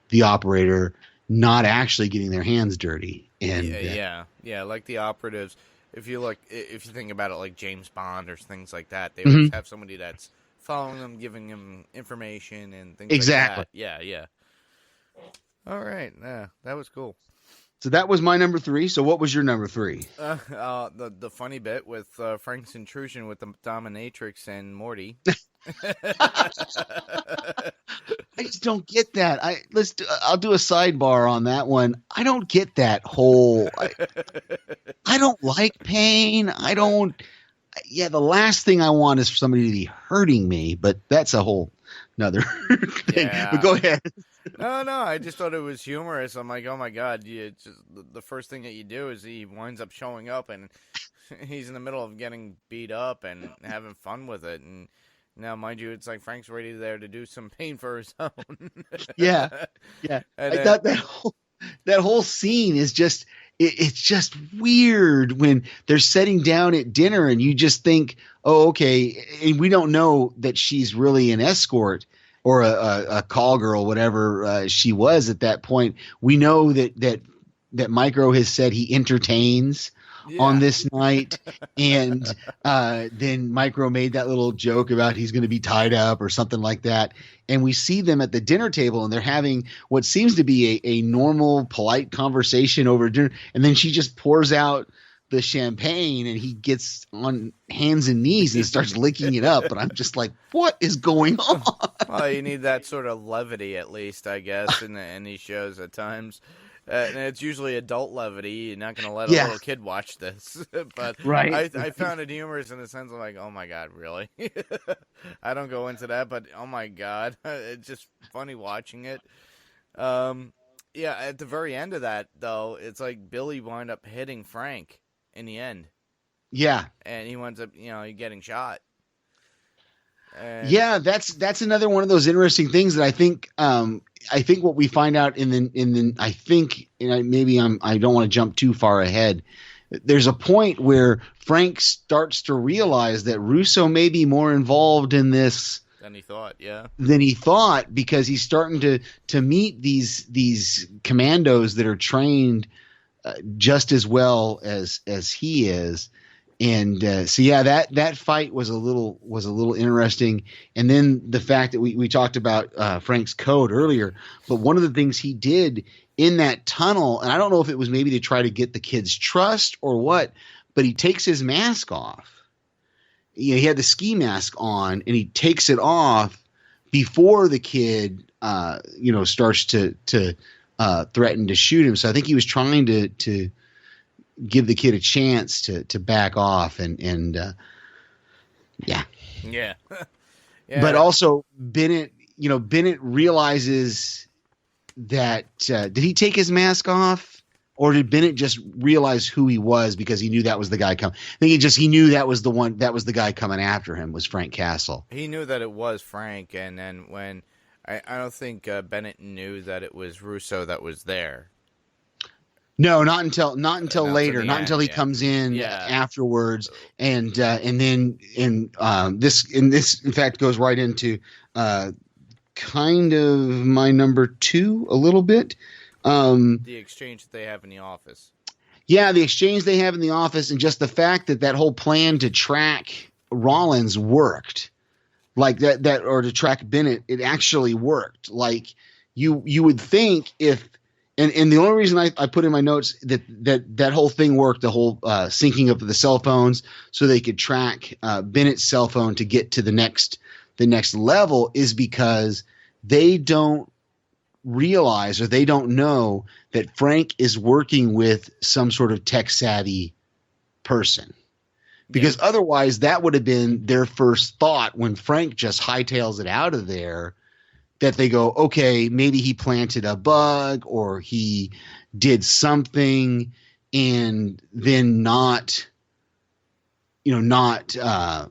the operator, not actually getting their hands dirty. And yeah, like the operatives. If you think about it, like James Bond or things like that, they always have somebody that's following them, giving them information and things exactly. like that. Yeah. All right, yeah, that was cool. So that was my number 3. So what was your number 3? The funny bit with Frank's intrusion with the dominatrix and Morty. I just don't get that. I'll do a sidebar on that one. I don't get that whole. I don't like pain. The last thing I want is for somebody to be hurting me, but that's a whole another thing. Yeah. But go ahead. No, I just thought it was humorous. I'm like, oh my god, the first thing that you do is he winds up showing up and he's in the middle of getting beat up and having fun with it. And now, mind you, it's like Frank's ready there to do some pain for his own. Yeah. And I thought that whole scene is just it's just weird when they're sitting down at dinner and you just think, oh, okay, and we don't know that she's really an escort or a call girl, whatever she was at that point. We know that Micro has said he entertains on this night, and then Micro made that little joke about he's going to be tied up or something like that. And we see them at the dinner table, and they're having what seems to be a normal, polite conversation over dinner. And then she just pours out the champagne, and he gets on hands and knees and starts licking it up. And I'm just like, what is going on? Well, you need that sort of levity, at least, I guess, in these shows at times. And it's usually adult levity. You're not going to let a little kid watch this. But right. I found it humorous in the sense of like, oh my God, really? I don't go into that, but oh my God. It's just funny watching it. Yeah, at the very end of that, though, it's like Billy wound up hitting Frank in the end. Yeah. And he winds up, getting shot. And yeah, that's another one of those interesting things that I think what we find out I don't want to jump too far ahead. There's a point where Frank starts to realize that Russo may be more involved in this than he thought, because he's starting to meet these commandos that are trained just as well as he is. And that fight was a little interesting. And then the fact that we talked about Frank's code earlier, but one of the things he did in that tunnel, and I don't know if it was maybe to try to get the kid's trust or what, but he takes his mask off. He had the ski mask on, and he takes it off before the kid, starts to threaten to shoot him. So I think he was trying to give the kid a chance to back off and yeah. But also Bennett realizes that did he take his mask off, or did Bennett just realize who he was because he knew that was the guy coming? I think he knew that was the guy coming after him was Frank Castle. He knew that it was Frank, and then when I don't think Bennett knew that it was Russo that was there. No, not until later. Not until he comes in afterwards, and then this in fact goes right into kind of my number 2 a little bit. The exchange that they have in the office. Yeah, the exchange they have in the office, and just the fact that whole plan to track Rollins worked, like that or to track Bennett, it actually worked. Like you would think if and the only reason I put in my notes that whole thing worked, the whole syncing up of the cell phones so they could track Bennett's cell phone to get to the next level, is because they don't realize, or they don't know, that Frank is working with some sort of tech savvy person. Because otherwise that would have been their first thought when Frank just hightails it out of there, that they go, okay, maybe he planted a bug or he did something, and then not have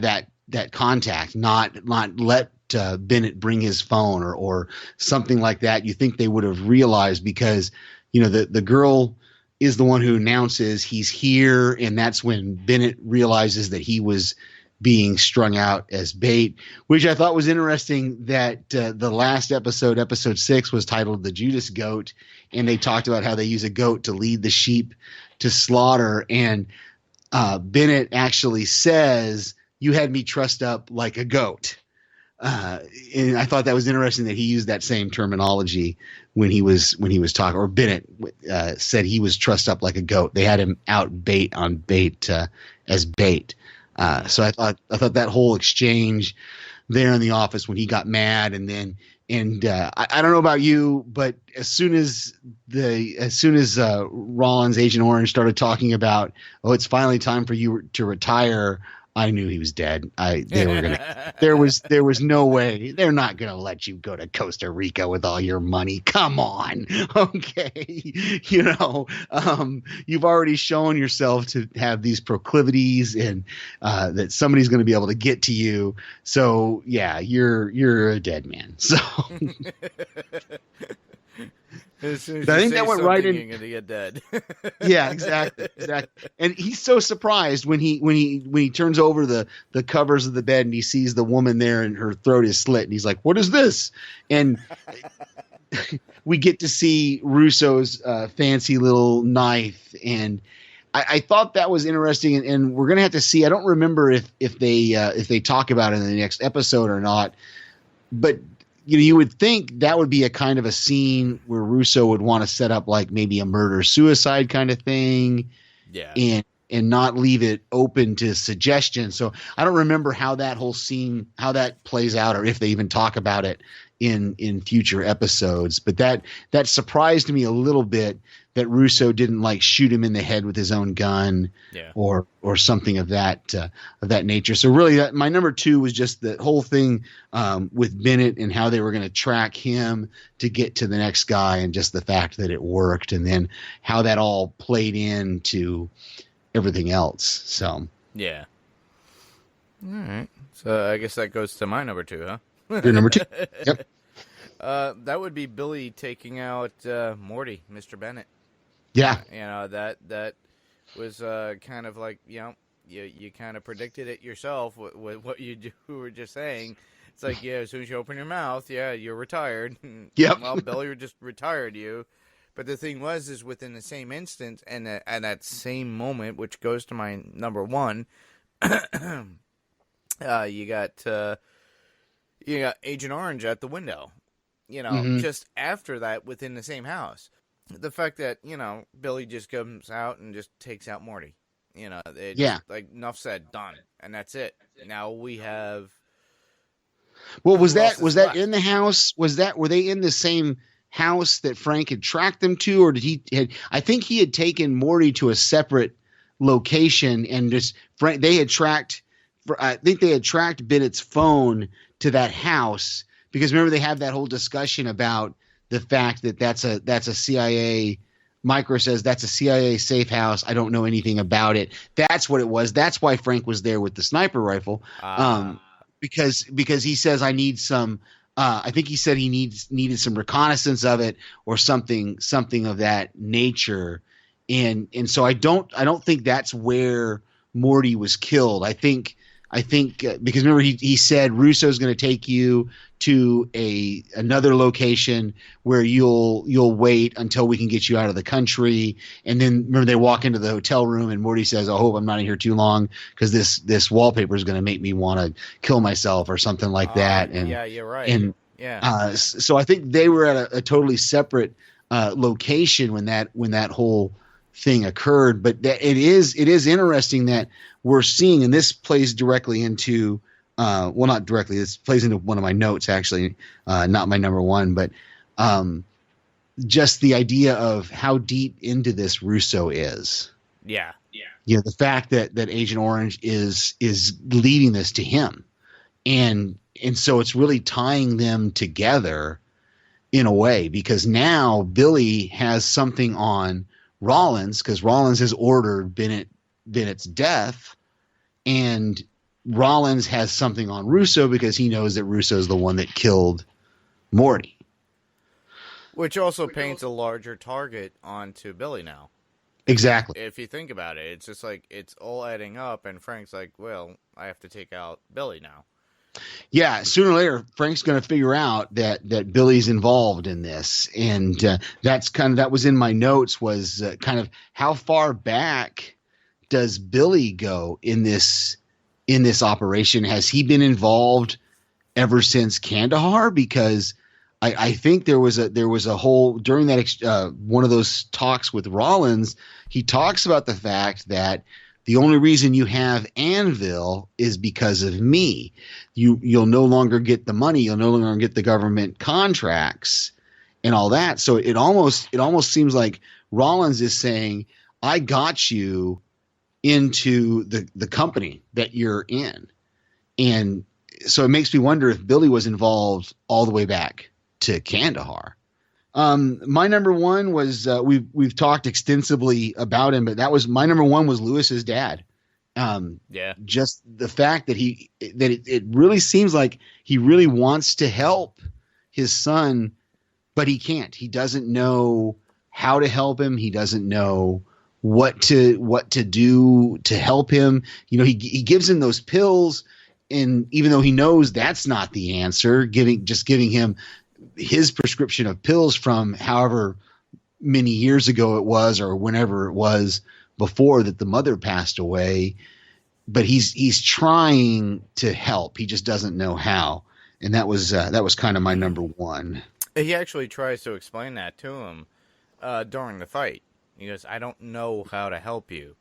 that contact, not let Bennett bring his phone or something like that. You think they would have realized, because the girl is the one who announces he's here, and that's when Bennett realizes that he was being strung out as bait, which I thought was interesting, that the last episode 6, was titled The Judas Goat, and they talked about how they use a goat to lead the sheep to slaughter, and Bennett actually says, "You had me trussed up like a goat." And I thought that was interesting that he used that same terminology when he was talking, or Bennett said he was trussed up like a goat. They had him out bait as bait. So I thought that whole exchange there in the office when he got mad, and I don't know about you, but as soon as Rollins, Agent Orange, started talking about, it's finally time for you to retire, I knew he was dead. There was no way. They're not gonna let you go to Costa Rica with all your money. Come on. Okay. You've already shown yourself to have these proclivities, and that somebody's gonna be able to get to you. So yeah, you're a dead man. So I think that went right in. You're gonna get dead. Yeah, exactly. And he's so surprised when he turns over the covers of the bed and he sees the woman there and her throat is slit, and he's like, "What is this?" And we get to see Russo's fancy little knife, and I thought that was interesting. And we're gonna have to see. I don't remember if they talk about it in the next episode or not, but. You would think that would be a kind of a scene where Russo would want to set up like maybe a murder-suicide kind of thing, and not leave it open to suggestion. So I don't remember how that whole scene, how that plays out, or if they even talk about it in future episodes. But that surprised me a little bit, that Russo didn't like shoot him in the head with his own gun, or something of that nature. So really, my number 2 was just the whole thing with Bennett and how they were going to track him to get to the next guy, and just the fact that it worked, and then how that all played into everything else. So yeah. All right. So I guess that goes to my number 2, huh? Your number 2. Yep. That would be Billy taking out Morty, Mr. Bennett. Yeah. That was kind of like, you kind of predicted it yourself with what you were just saying. It's like, as soon as you open your mouth, you're retired. Yep. Well, Billy just retired you. But the thing is within the same instant and at that same moment, which goes to my number 1, you got Agent Orange at the window. Just after that, within the same house. The fact that, Billy just comes out and just takes out Morty. Like, enough said, done. And that's it. Now we have... Well, was that in the house? Were they in the same house that Frank had tracked them to, or I think he had taken Morty to a separate location, and just they had tracked Bennett's phone to that house, because remember they have that whole discussion about the fact that that's a CIA. Micro says that's a CIA safe house. I don't know anything about it. That's what it was. That's why Frank was there with the sniper rifle. Because he says I need some. I think he said he needed some reconnaissance of it, or something of that nature. And so I don't think that's where Morty was killed. I think because remember he said Russo's going to take you to another location where you'll wait until we can get you out of the country. And then remember they walk into the hotel room and Morty says, "I hope I'm not in here too long because this wallpaper is going to make me want to kill myself," or something like that. And yeah, you're right. Yeah. So I think they were at a totally separate location when that whole thing occurred. But it is interesting that we're seeing, and this plays directly into well, not directly. This plays into one of my notes, actually, not my number one, but just the idea of how deep into this Russo is. Yeah. You know, the fact that Agent Orange is leading this to him, and so it's really tying them together in a way, because now Billy has something on Rollins, because Rollins has ordered Bennett's death, and Rollins has something on Russo because he knows that Russo is the one that killed Morty. Which also paints a larger target onto Billy now. Exactly. If you think about it, it's just like it's all adding up, and Frank's like, well, I have to take out Billy now. Yeah, sooner or later, Frank's going to figure out that Billy's involved in this, and that was in my notes, was kind of how far back does Billy go in this operation? Has he been involved ever since Kandahar? Because I think there was a whole, during that one of those talks with Rollins, he talks about the fact that the only reason you have Anvil is because of me. You'll no longer get the money. You'll no longer get the government contracts and all that. So it almost seems like Rollins is saying, I got you into the company that you're in. And so it makes me wonder if Billy was involved all the way back to Kandahar. My number one was we've talked extensively about him, but my number one was Lewis's dad. Just the fact that it really seems like he really wants to help his son, but he can't. He doesn't know how to help him. He doesn't know what to do to help him. You know, he gives him those pills, and even though he knows that's not the answer, giving him his prescription of pills from however many years ago it was, or whenever it was before that the mother passed away, but he's trying to help. He just doesn't know how. And that was kind of my number one. He actually tries to explain that to him during the fight. He goes, I don't know how to help you.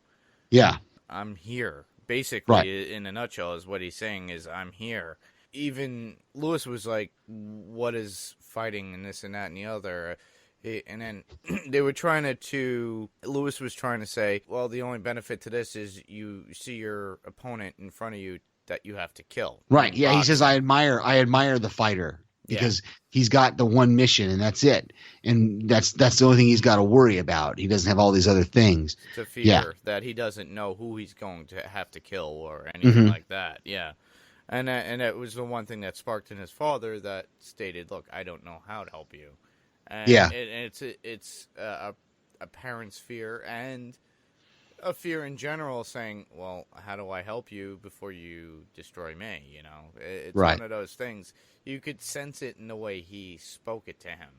Yeah. I'm here. Basically, right. In a nutshell, is what he's saying is, I'm here. Even Lewis was like, what is fighting and this and that and the other? And then they were trying to Lewis was trying to say, well, the only benefit to this is you see your opponent in front of you that you have to kill. Right. Yeah. He says, I admire the fighter because he's got the one mission and that's it. And that's the only thing he's got to worry about. He doesn't have all these other things. To fear that he doesn't know who he's going to have to kill or anything like that. Yeah. And it was the one thing that sparked in his father that stated, look, I don't know how to help you. And it's a parent's fear and a fear in general saying, well, how do I help you before you destroy me? You know, it's one of those things. You could sense it in the way he spoke it to him.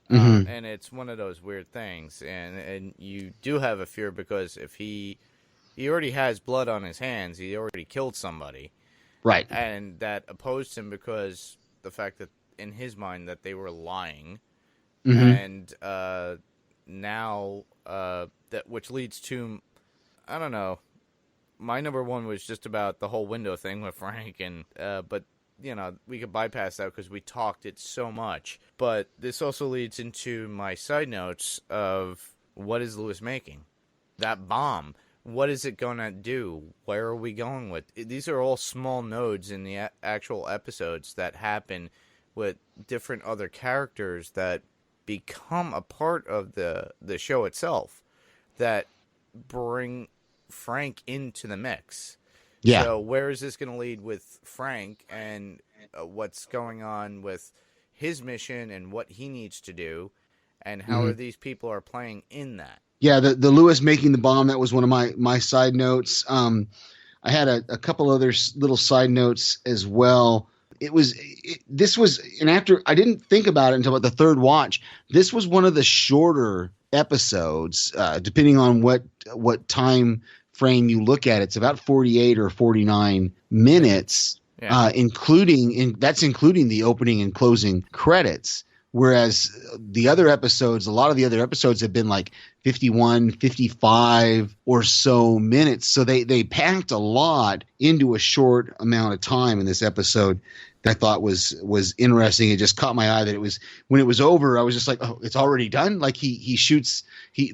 And it's one of those weird things. And you do have a fear because if he already has blood on his hands, he already killed somebody. Right. And that opposed him because the fact that in his mind that they were lying. And now that which leads to, I don't know, my number one was just about the whole window thing with Frank, and but you know, we could bypass that because we talked it so much. But this also leads into my side notes of what is Lewis making? That bomb. What is it going to do? Where are we going with? These are all small nodes in the actual episodes that happen with different other characters that become a part of the show itself that bring Frank into the mix. Yeah. So where is this going to lead with Frank and what's going on with his mission and what he needs to do and how are these people are playing in that? Yeah, the Lewis making the bomb, that was one of my side notes. I had a couple other little side notes as well. This was, and after I didn't think about it until about the third watch, this was one of the shorter episodes, depending on what time frame you look at. It's about 48 or 49 minutes. Yeah. including the opening and closing credits. Whereas the other episodes, a lot of the other episodes have been like 51, 55 or so minutes. So they packed a lot into a short amount of time in this episode that I thought was interesting. It just caught my eye that it was, when it was over, I was just like, oh, it's already done. Like he shoots,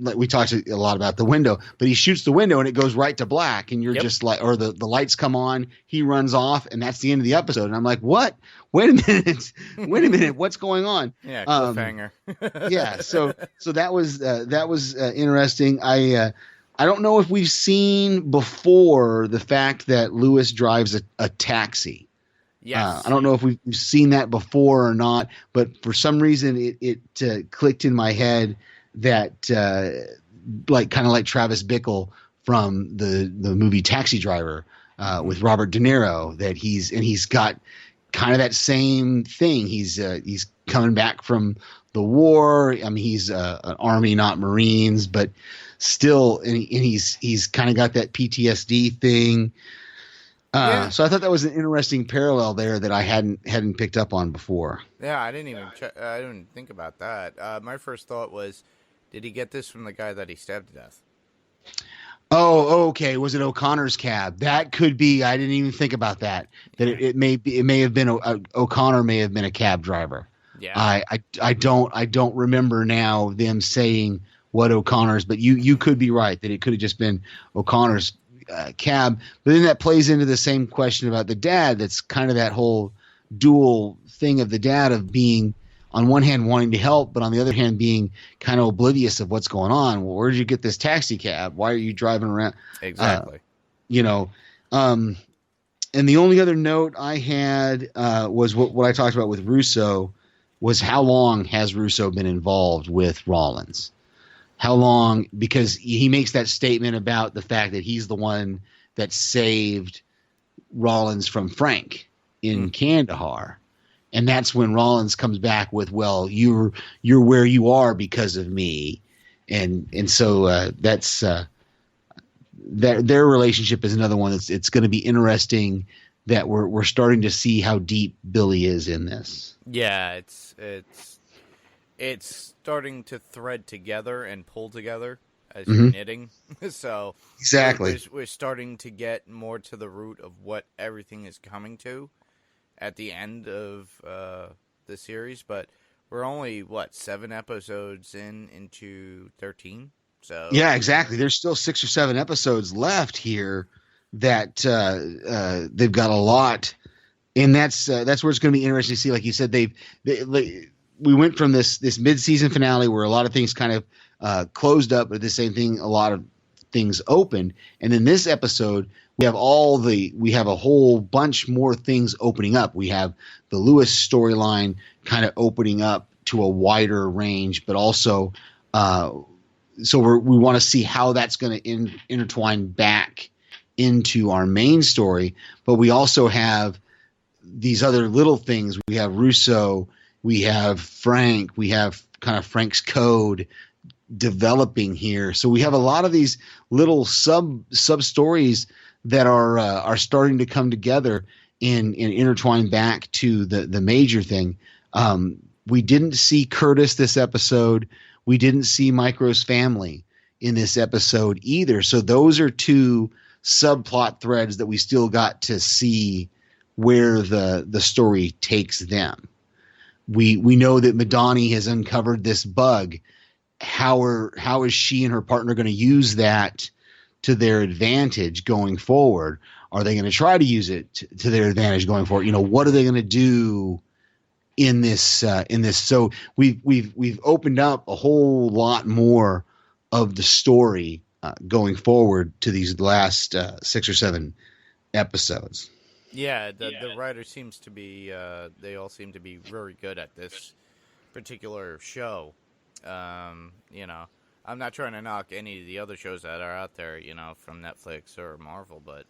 like we talked a lot about the window, but he shoots the window and it goes right to black, and you're just like, or the lights come on, he runs off, and that's the end of the episode. And I'm like, what? Wait a minute, what's going on? Yeah, cliffhanger. Yeah, so that was interesting. I don't know if we've seen before the fact that Lewis drives a taxi. Yes. I don't know if we've seen that before or not, but for some reason it clicked in my head that kind of like Travis Bickle from the movie Taxi Driver with Robert De Niro, that he's got kind of that same thing. He's coming back from the war. I mean, he's an Army, not Marines, but still, and he's kind of got that PTSD thing. Yeah. So I thought that was an interesting parallel there that I hadn't picked up on before. Yeah, I didn't even I didn't think about that. My first thought was, did he get this from the guy that he stabbed to death? Oh, okay. Was it O'Connor's cab? That could be. I didn't even think about that. That it may have been O'Connor may have been a cab driver. Yeah. I don't remember now them saying what O'Connor's, but you could be right that it could have just been O'Connor's cab. But then that plays into the same question about the dad. That's kind of that whole dual thing of the dad of being, on one hand, wanting to help, but on the other hand, being kind of oblivious of what's going on. Well, where did you get this taxi cab? Why are you driving around? Exactly. And the only other note I had was what I talked about with Russo, was how long has Russo been involved with Rollins? How long? Because he makes that statement about the fact that he's the one that saved Rollins from Frank in Kandahar. And that's when Rollins comes back with, well, you're where you are because of me. And so that's their relationship is another one that's, it's going to be interesting that we're starting to see how deep Billy is in this. Yeah, it's starting to thread together and pull together as you're knitting. So Exactly. we're starting to get more to the root of what everything is coming to at the end of the series. But we're only 7 episodes into 13. So Yeah, exactly. There's still 6 or 7 episodes left here that they've got a lot, and that's where it's going to be interesting to see. Like you said, we went from this mid-season finale where a lot of things kind of closed up, but the same thing, a lot of things opened, and then this episode we have a whole bunch more things opening up. We have the Lewis storyline kind of opening up to a wider range, but also so we want to see how that's going to intertwine back into our main story. But we also have these other little things. We have Russo, we have Frank, we have kind of Frank's code developing here. So we have a lot of these little sub stories that are starting to come together and intertwine back to the major thing. We didn't see Curtis this episode. We didn't see Micro's family in this episode either. So those are 2 subplot threads that we still got to see where the story takes them. We know that Madani has uncovered this bug. How is she and her partner going to use that to their advantage going forward? Are they going to try to use it to their advantage going forward? What are they going to do in this? So we've opened up a whole lot more of the story going forward to these last 6 or 7 episodes. Yeah, the writer seems to be. They all seem to be very good at this particular show. I'm not trying to knock any of the other shows that are out there, from Netflix or Marvel, but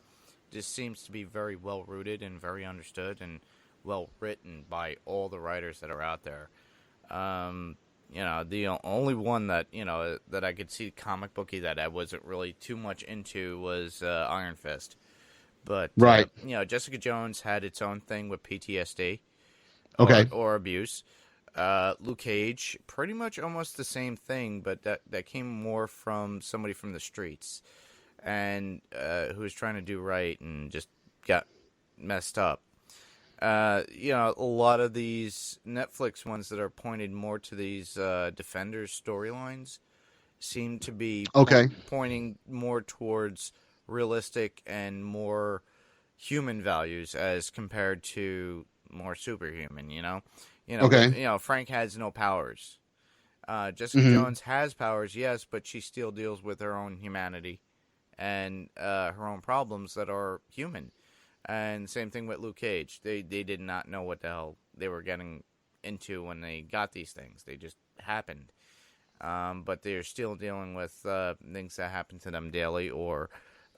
this seems to be very well rooted and very understood and well written by all the writers that are out there. The only one that I could see comic booky that I wasn't really too much into was Iron Fist. But Right. Jessica Jones had its own thing with PTSD, Okay. or abuse. Luke Cage, pretty much almost the same thing, but that came more from somebody from the streets, and who was trying to do right and just got messed up. A lot of these Netflix ones that are pointed more to these Defenders storylines seem to be Okay. pointing more towards realistic and more human values as compared to more superhuman. Okay. Frank has no powers. Jessica Mhm. Jones has powers, yes, but she still deals with her own humanity and her own problems that are human. And same thing with Luke Cage. They did not know what the hell they were getting into when they got these things. They just happened. But they're still dealing with things that happen to them daily or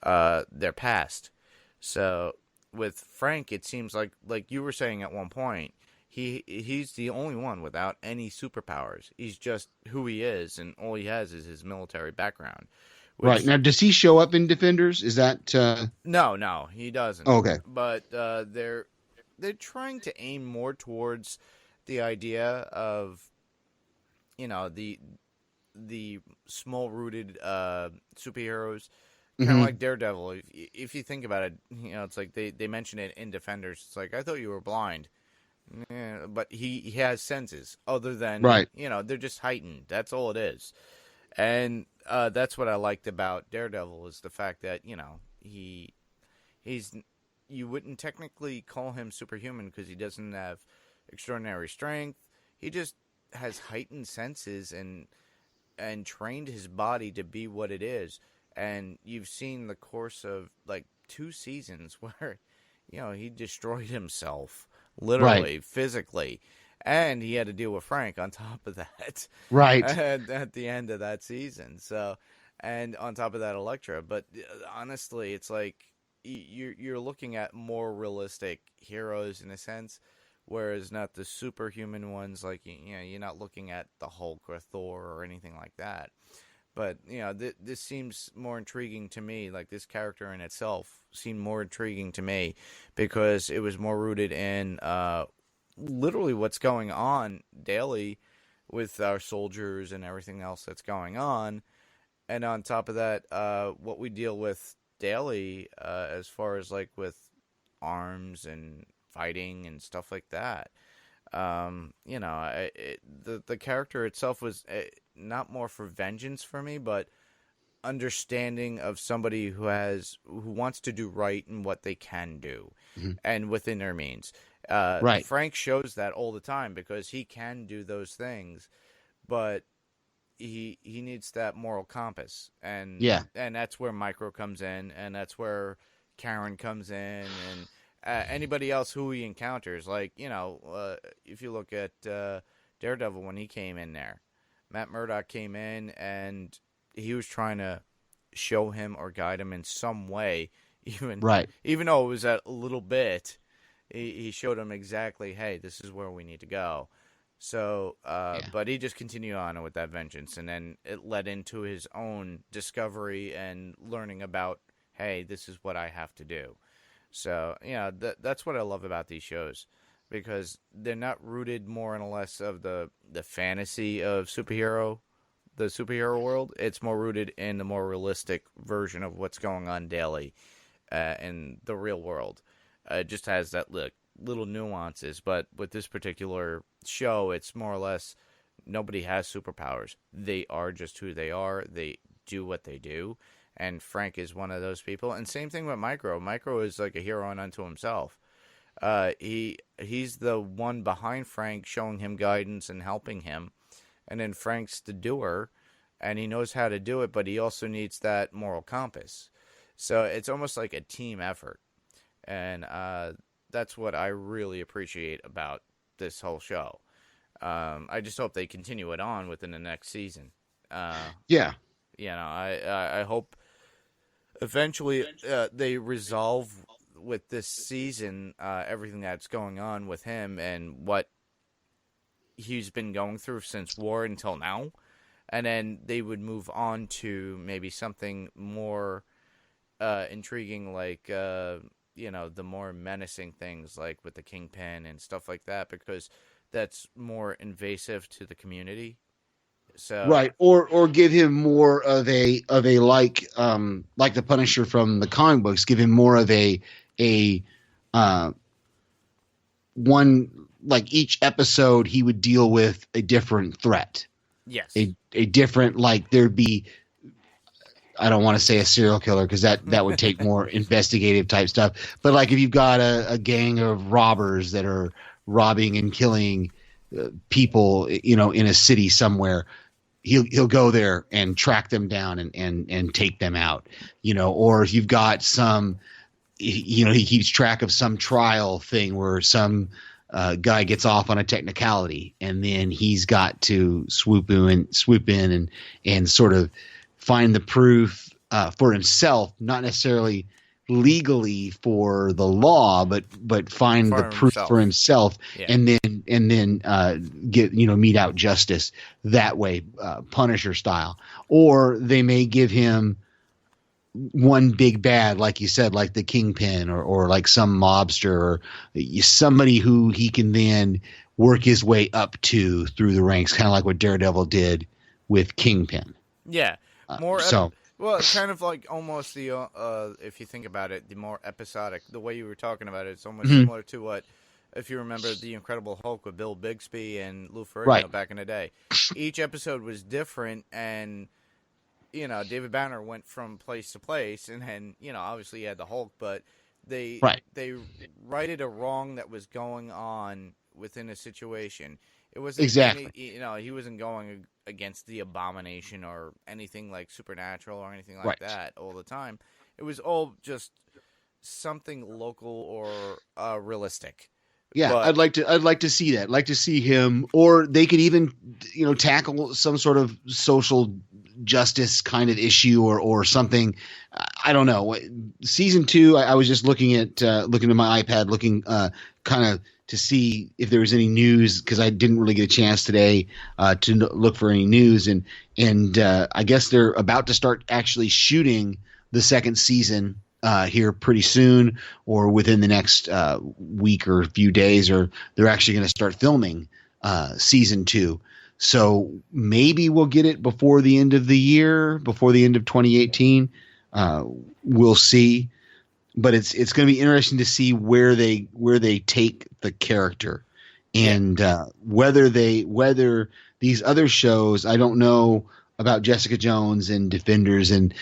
their past. So with Frank, it seems like you were saying at one point, he's the only one without any superpowers. He's just who he is, and all he has is his military background. Right. Now, does he show up in Defenders? Is that No, he doesn't. Oh, okay. But they're trying to aim more towards the idea of the small rooted superheroes, kind of Mhm. like Daredevil. If you think about it, it's like they mention it in Defenders. It's like, I thought you were blind. Yeah, but he has senses other than Right. they're just heightened. That's all it is. And that's what I liked about Daredevil, is the fact that he's you wouldn't technically call him superhuman because he doesn't have extraordinary strength. He just has heightened senses and trained his body to be what it is. And you've seen the course of like 2 seasons where he destroyed himself literally, physically. And he had to deal with Frank on top of that. Right. at the end of that season. So, and on top of that, Elektra. But honestly, it's like you're looking at more realistic heroes in a sense, whereas not the superhuman ones. Like you're not looking at the Hulk or Thor or anything like that. But this seems more intriguing to me. Like, this character in itself seemed more intriguing to me because it was more rooted in literally what's going on daily with our soldiers and everything else that's going on. And on top of that, what we deal with daily as far as like with arms and fighting and stuff like that. The character itself was not more for vengeance for me, but understanding of somebody who wants to do right in what they can do, and within their means. Right. Frank shows that all the time because he can do those things, but he needs that moral compass, and that's where Micro comes in, and that's where Karen comes in, and anybody else who he encounters. Like, if you look at Daredevil when he came in there, Matt Murdock came in and he was trying to show him or guide him in some way, even though it was a little bit. He showed him exactly, hey, this is where we need to go. So, but he just continued on with that vengeance, and then it led into his own discovery and learning about, hey, this is what I have to do. So, that's what I love about these shows, because they're not rooted more and less of the fantasy of the superhero world. It's more rooted in the more realistic version of what's going on daily in the real world. It just has that little nuances, but with this particular show, it's more or less nobody has superpowers. They are just who they are. They do what they do. And Frank is one of those people. And same thing with Micro. Micro is like a hero unto himself. He's the one behind Frank, showing him guidance and helping him. And then Frank's the doer, and he knows how to do it, but he also needs that moral compass. So it's almost like a team effort. And that's what I really appreciate about this whole show. I just hope they continue it on within the next season. I hope eventually they resolve with this season everything that's going on with him and what he's been going through since war until now, and then they would move on to maybe something more intriguing, like the more menacing things, like with the Kingpin and stuff like that, because that's more invasive to the community. So Right, or give him more of a like the Punisher from the comic books. Give him more of a uh, one, like each episode he would deal with a different threat, yes, a different, like there'd be, I don't want to say a serial killer because that would take more investigative type stuff. But like if you've got a gang of robbers that are robbing and killing people, in a city somewhere, he'll go there and track them down and take them out, or if you've got some, he keeps track of some trial thing where some guy gets off on a technicality, and then he's got to swoop in and sort of find the proof for himself, not necessarily legally for the law, but find For the proof himself. for himself, Yeah. and then get mete out justice that way, Punisher style. Or they may give him one big bad, like you said, like the Kingpin, or like some mobster, or somebody who he can then work his way up to through the ranks, kind of like what Daredevil did with Kingpin. yeah, more so well, kind of like almost the if you think about it, the more episodic. The way you were talking about it, it's almost similar to what, if you remember, the Incredible Hulk with Bill Bixby and Lou Ferrigno Right. back in the day. Each episode was different, and David Banner went from place to place, and then obviously he had the Hulk, but they Right. they righted a wrong that was going on within a situation. It wasn't Exactly. he wasn't going against the Abomination or anything like supernatural or anything like Right. that all the time. It was all just something local or realistic. Yeah, But- I'd like to see that. I'd like to see him, or they could even, tackle some sort of social justice kind of issue, or something. I don't know. Season 2, I was just looking at my iPad, looking kind of to see if there was any news, because I didn't really get a chance today to look for any news, and I guess they're about to start actually shooting the second season here pretty soon, or within the next week or a few days, or they're actually going to start filming season 2. So maybe we'll get it before the end of the year, before the end of 2018. We'll see, but it's going to be interesting to see where they take the character, and whether these other shows, I don't know about Jessica Jones and Defenders and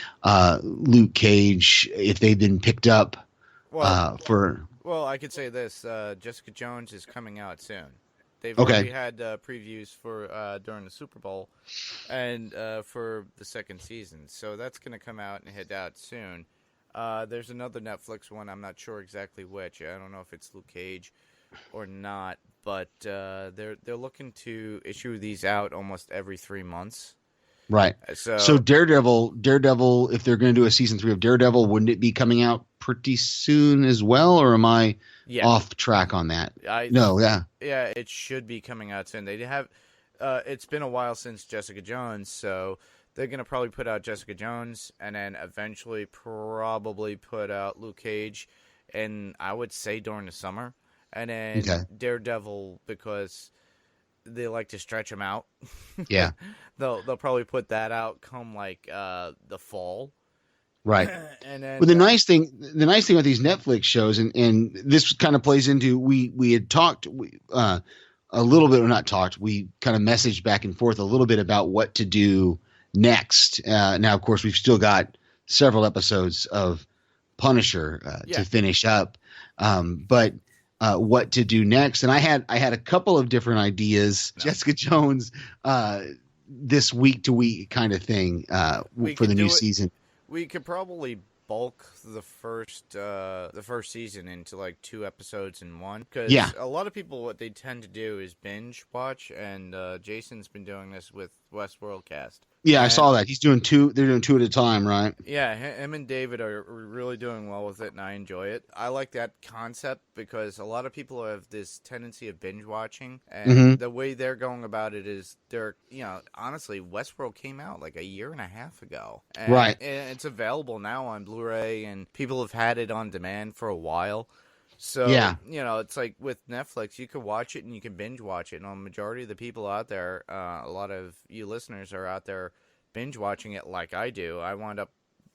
Luke Cage, if they've been picked up for. Well, I could say this: Jessica Jones is coming out soon. They've Okay. already had previews for during the Super Bowl, and for the second season. So that's going to come out and hit out soon. There's another Netflix one. I'm not sure exactly which. I don't know if it's Luke Cage or not, but they're looking to issue these out almost every 3 months. Right. So Daredevil, if they're going to do a season 3 of Daredevil, wouldn't it be coming out pretty soon as well, or am I Yeah. off track on that? No, Yeah. Yeah, it should be coming out soon. They have. It's been a while since Jessica Jones, so they're gonna probably put out Jessica Jones, and then eventually probably put out Luke Cage, and I would say during the summer, and then Okay. Daredevil, because they like to stretch them out. Yeah. They'll probably put that out come like the fall, Right. and then Well, the nice thing with these Netflix shows, and this kind of plays into, we had talked a little bit, or not talked, we kind of messaged back and forth a little bit about what to do next. Now, of course, we've still got several episodes of Punisher to finish up, but what to do next. And I had a couple of different ideas. No. Jessica Jones, this week to week kind of thing We for the could new do it- season. We could probably bulk the first season into like 2 episodes in one, because Yeah. a lot of people, what they tend to do is binge watch, and Jason's been doing this with Westworld Cast Yeah, I And- saw that. He's doing two. They're doing two at a time, right? Yeah, him and David are really doing well with it, and I enjoy it. I like that concept because a lot of people have this tendency of binge watching, and Mhm. the way they're going about it is honestly, Westworld came out like a year and a half ago. And Right. It's available now on Blu-ray, and people have had it on demand for a while. So, Yeah. it's like with Netflix, you can watch it and you can binge watch it. And a majority of the people out there, a lot of you listeners are out there binge watching it like I do. I wound up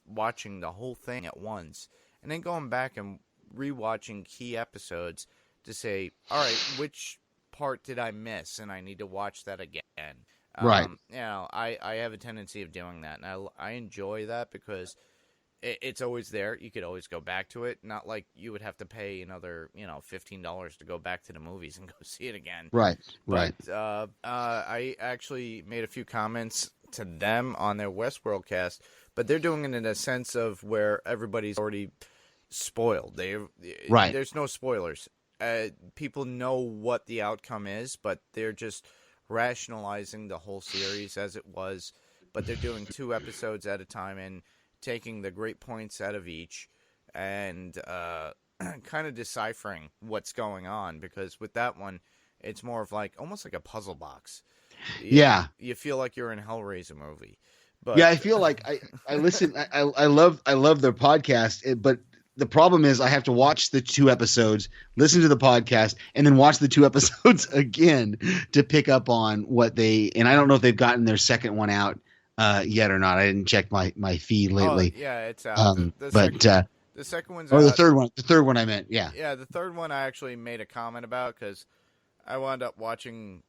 watching the whole thing at once and then going back and rewatching key episodes to say, all right, which part did I miss? And I need to watch that again. Right. I have a tendency of doing that. And I enjoy that because it's always there. You could always go back to it. Not like you would have to pay another, $15 to go back to the movies and go see it again. Right. Right. But I actually made a few comments to them on their Westworld cast, but they're doing it in a sense of where everybody's already spoiled. Right. There's no spoilers. People know what the outcome is, but they're just rationalizing the whole series as it was. But they're doing 2 episodes at a time and taking the great points out of each and kind of deciphering what's going on, because with that one, it's more of like almost like a puzzle box. Yeah. You feel like you're in a Hellraiser movie. But Yeah, I feel like I listen. I love their podcast, but the problem is I have to watch the 2 episodes, listen to the podcast, and then watch the 2 episodes again to pick up on what they. And I don't know if they've gotten their second one out yet or not. I didn't check my feed lately. yeah, it's out. The second one's or out. the third one. The third one I meant. Yeah. Yeah, the third one I actually made a comment about because I wound up watching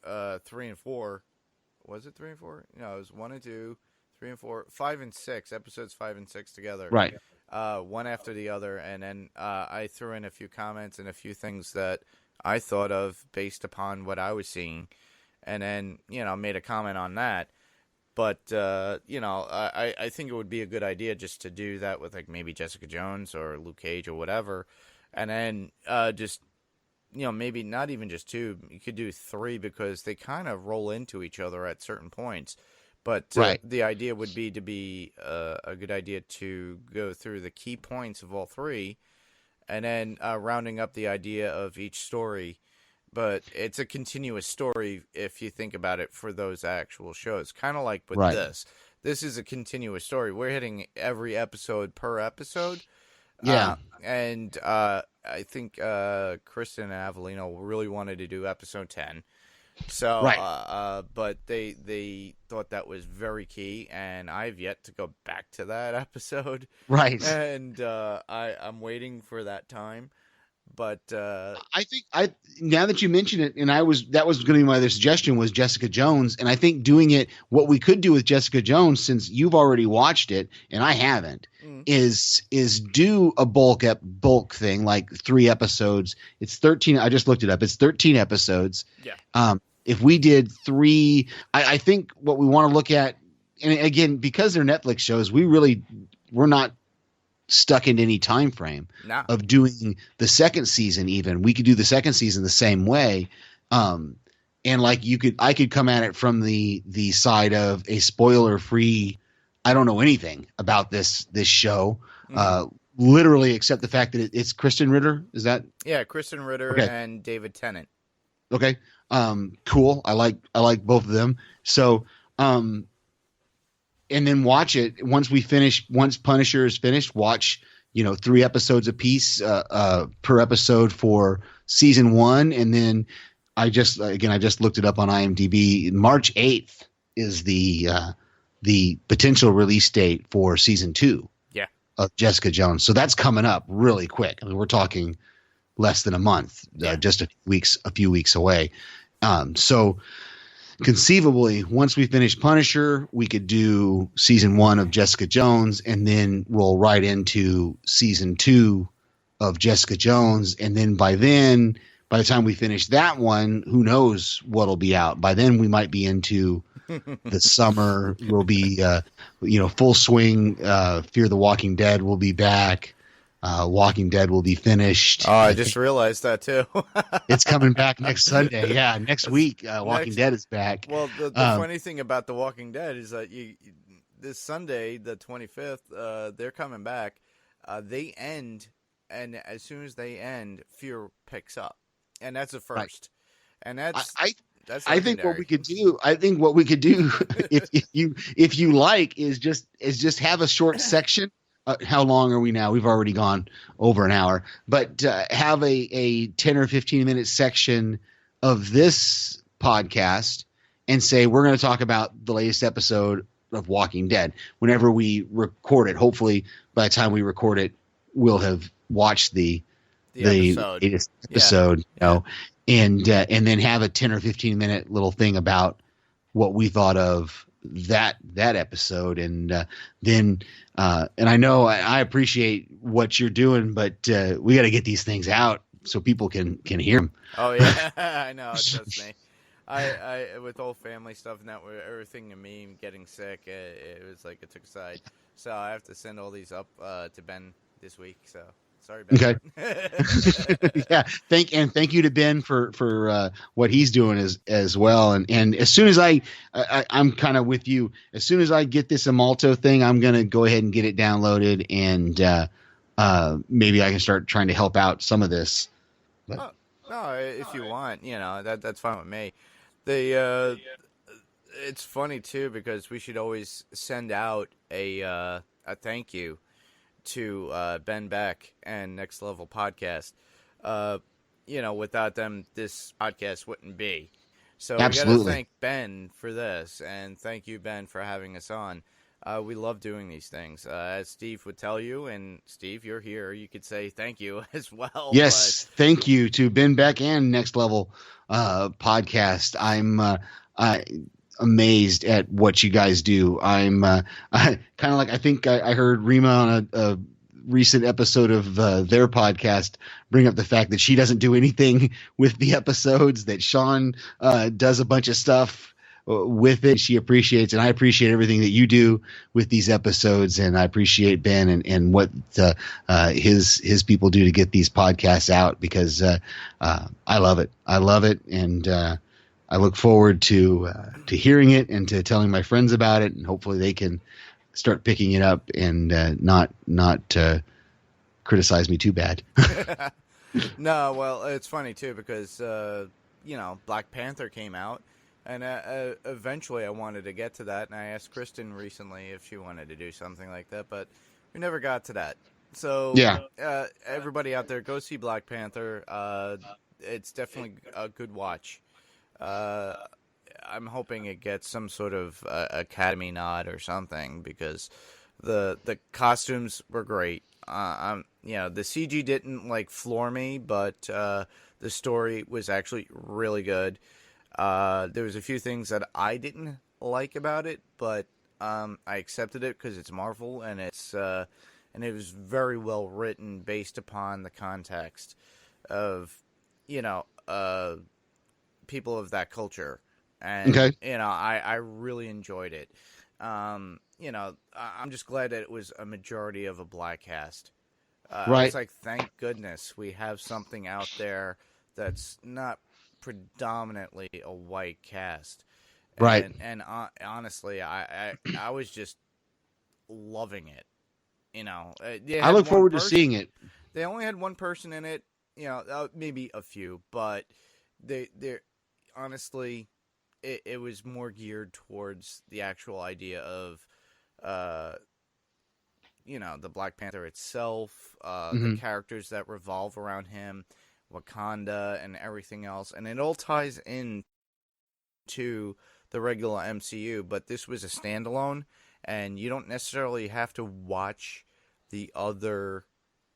3 and 4. Was it 3 and 4? No, it was 1 and 2, 3 and 4, 5 and 6, episodes 5 and 6 together. Right. One after the other, and then I threw in a few comments and a few things that I thought of based upon what I was seeing, and then made a comment on that. But I think it would be a good idea just to do that with like maybe Jessica Jones or Luke Cage or whatever, and then just maybe not even just 2. You could do 3 because they kind of roll into each other at certain points. But Right. The idea would be to be a good idea to go through the key points of all 3, and then rounding up the idea of each story. But it's a continuous story if you think about it for those actual shows. Kind of like with Right. this. This is a continuous story. We're hitting every episode per episode. Yeah. And I think Kristen and Avellino really wanted to do episode 10. So, Right. But they thought that was very key, and I've yet to go back to that episode. Right. And I'm waiting for that time. But I think now that you mention it, and that was going to be my other suggestion was Jessica Jones, and I think doing it what we could do with Jessica Jones, since you've already watched it and I haven't, is do a bulk thing like 3 episodes. It's 13. I just looked it up. It's 13 episodes. Yeah. If we did 3, I think what we want to look at, and again because they're Netflix shows, we're not stuck in any time frame Nah. of doing the second season. Even we could do the second season the same way, and like I could come at it from the side of a spoiler free. I don't know anything about this show, literally except the fact that it's Kristen Ritter. Is that Yeah, Kristen Ritter Okay. and David Tennant. okay? Cool. I like both of them. So, and then watch it once Punisher is finished. Watch 3 episodes a piece per episode for season 1, and then I just looked it up on IMDb. March 8th is the potential release date for season 2. Yeah. Of Jessica Jones. So that's coming up really quick. I mean, we're talking less than a month, Yeah. just a few weeks away. So conceivably, once we finish Punisher, we could do season 1 of Jessica Jones and then roll right into season 2 of Jessica Jones. And then by the time we finish that one, who knows what'll be out. By then we might be into the summer. We'll be, full swing. Fear the Walking Dead will be back. Walking Dead will be finished. Oh, I just realized that too. It's coming back next Sunday. Yeah, next week, Walking Next- Dead is back. Well, the funny thing about The Walking Dead is that this Sunday, the 25th, they're coming back. They end, and as soon as they end, Fear picks up, and that's the first. And that's I think what legendary. we could do. I think what we could do, if you like, is just have a short section. How long are we now? We've already gone over an hour, but have a 10 or 15-minute section of this podcast and say we're going to talk about the latest episode of Walking Dead whenever we record it. Hopefully, by the time we record it, we'll have watched the episode. latest episode. You know, and then have a 10 or 15-minute little thing about what we thought of that episode, and then and I know I appreciate what you're doing, but we got to get these things out so people can hear them. Oh yeah, I know. Trust me. I with all family stuff and that, everything to me getting sick, it was like it took a side. So I have to send all these up to Ben this week. So sorry, Ben. Okay. Yeah. Thank you to Ben for what he's doing as well. And as soon as I'm kind of with you. As soon as I get this Imalto thing, I'm gonna go ahead and get it downloaded, and maybe I can start trying to help out some of this. But, No, if you want, that's fine with me. It's funny too because we should always send out a thank you to Ben Beck and Next Level Podcast. Without them, this podcast wouldn't be. So we got to Absolutely. thank Ben for this, and thank you, Ben, for having us on. We love doing these things. As Steve would tell you, and Steve, you're here, you could say thank you as well. yes, thank you to Ben Beck and Next Level Podcast. I'm amazed at what you guys do. I'm kind of like, I think I heard Rima on a recent episode of their podcast bring up the fact that she doesn't do anything with the episodes, that Sean does a bunch of stuff with it. She appreciates, and I appreciate everything that you do with these episodes, and I appreciate Ben and what his people do to get these podcasts out, because I love it. And I look forward to hearing it and to telling my friends about it, and hopefully they can start picking it up and not criticize me too bad. No, well, it's funny too because Black Panther came out, and eventually I wanted to get to that, and I asked Kristen recently if she wanted to do something like that, but we never got to that. So Yeah. Everybody out there, go see Black Panther. It's definitely a good watch. I'm hoping it gets some sort of Academy nod or something, because the costumes were great. The CG didn't floor me, but the story was actually really good. There was a few things that I didn't like about it, but I accepted it because it's Marvel, and it was very well written based upon the context of people of that culture. And Okay. I really enjoyed it. I'm just glad that it was a majority of a black cast. Right. It's like, thank goodness we have something out there that's not predominantly a white cast. Right. And honestly, I was just loving it. I look forward to seeing it. They only had one person in it, maybe a few, but they're honestly, it was more geared towards the actual idea of, the Black Panther itself, the characters that revolve around him, Wakanda, and everything else, and it all ties in to the regular MCU. But this was a standalone, and you don't necessarily have to watch the other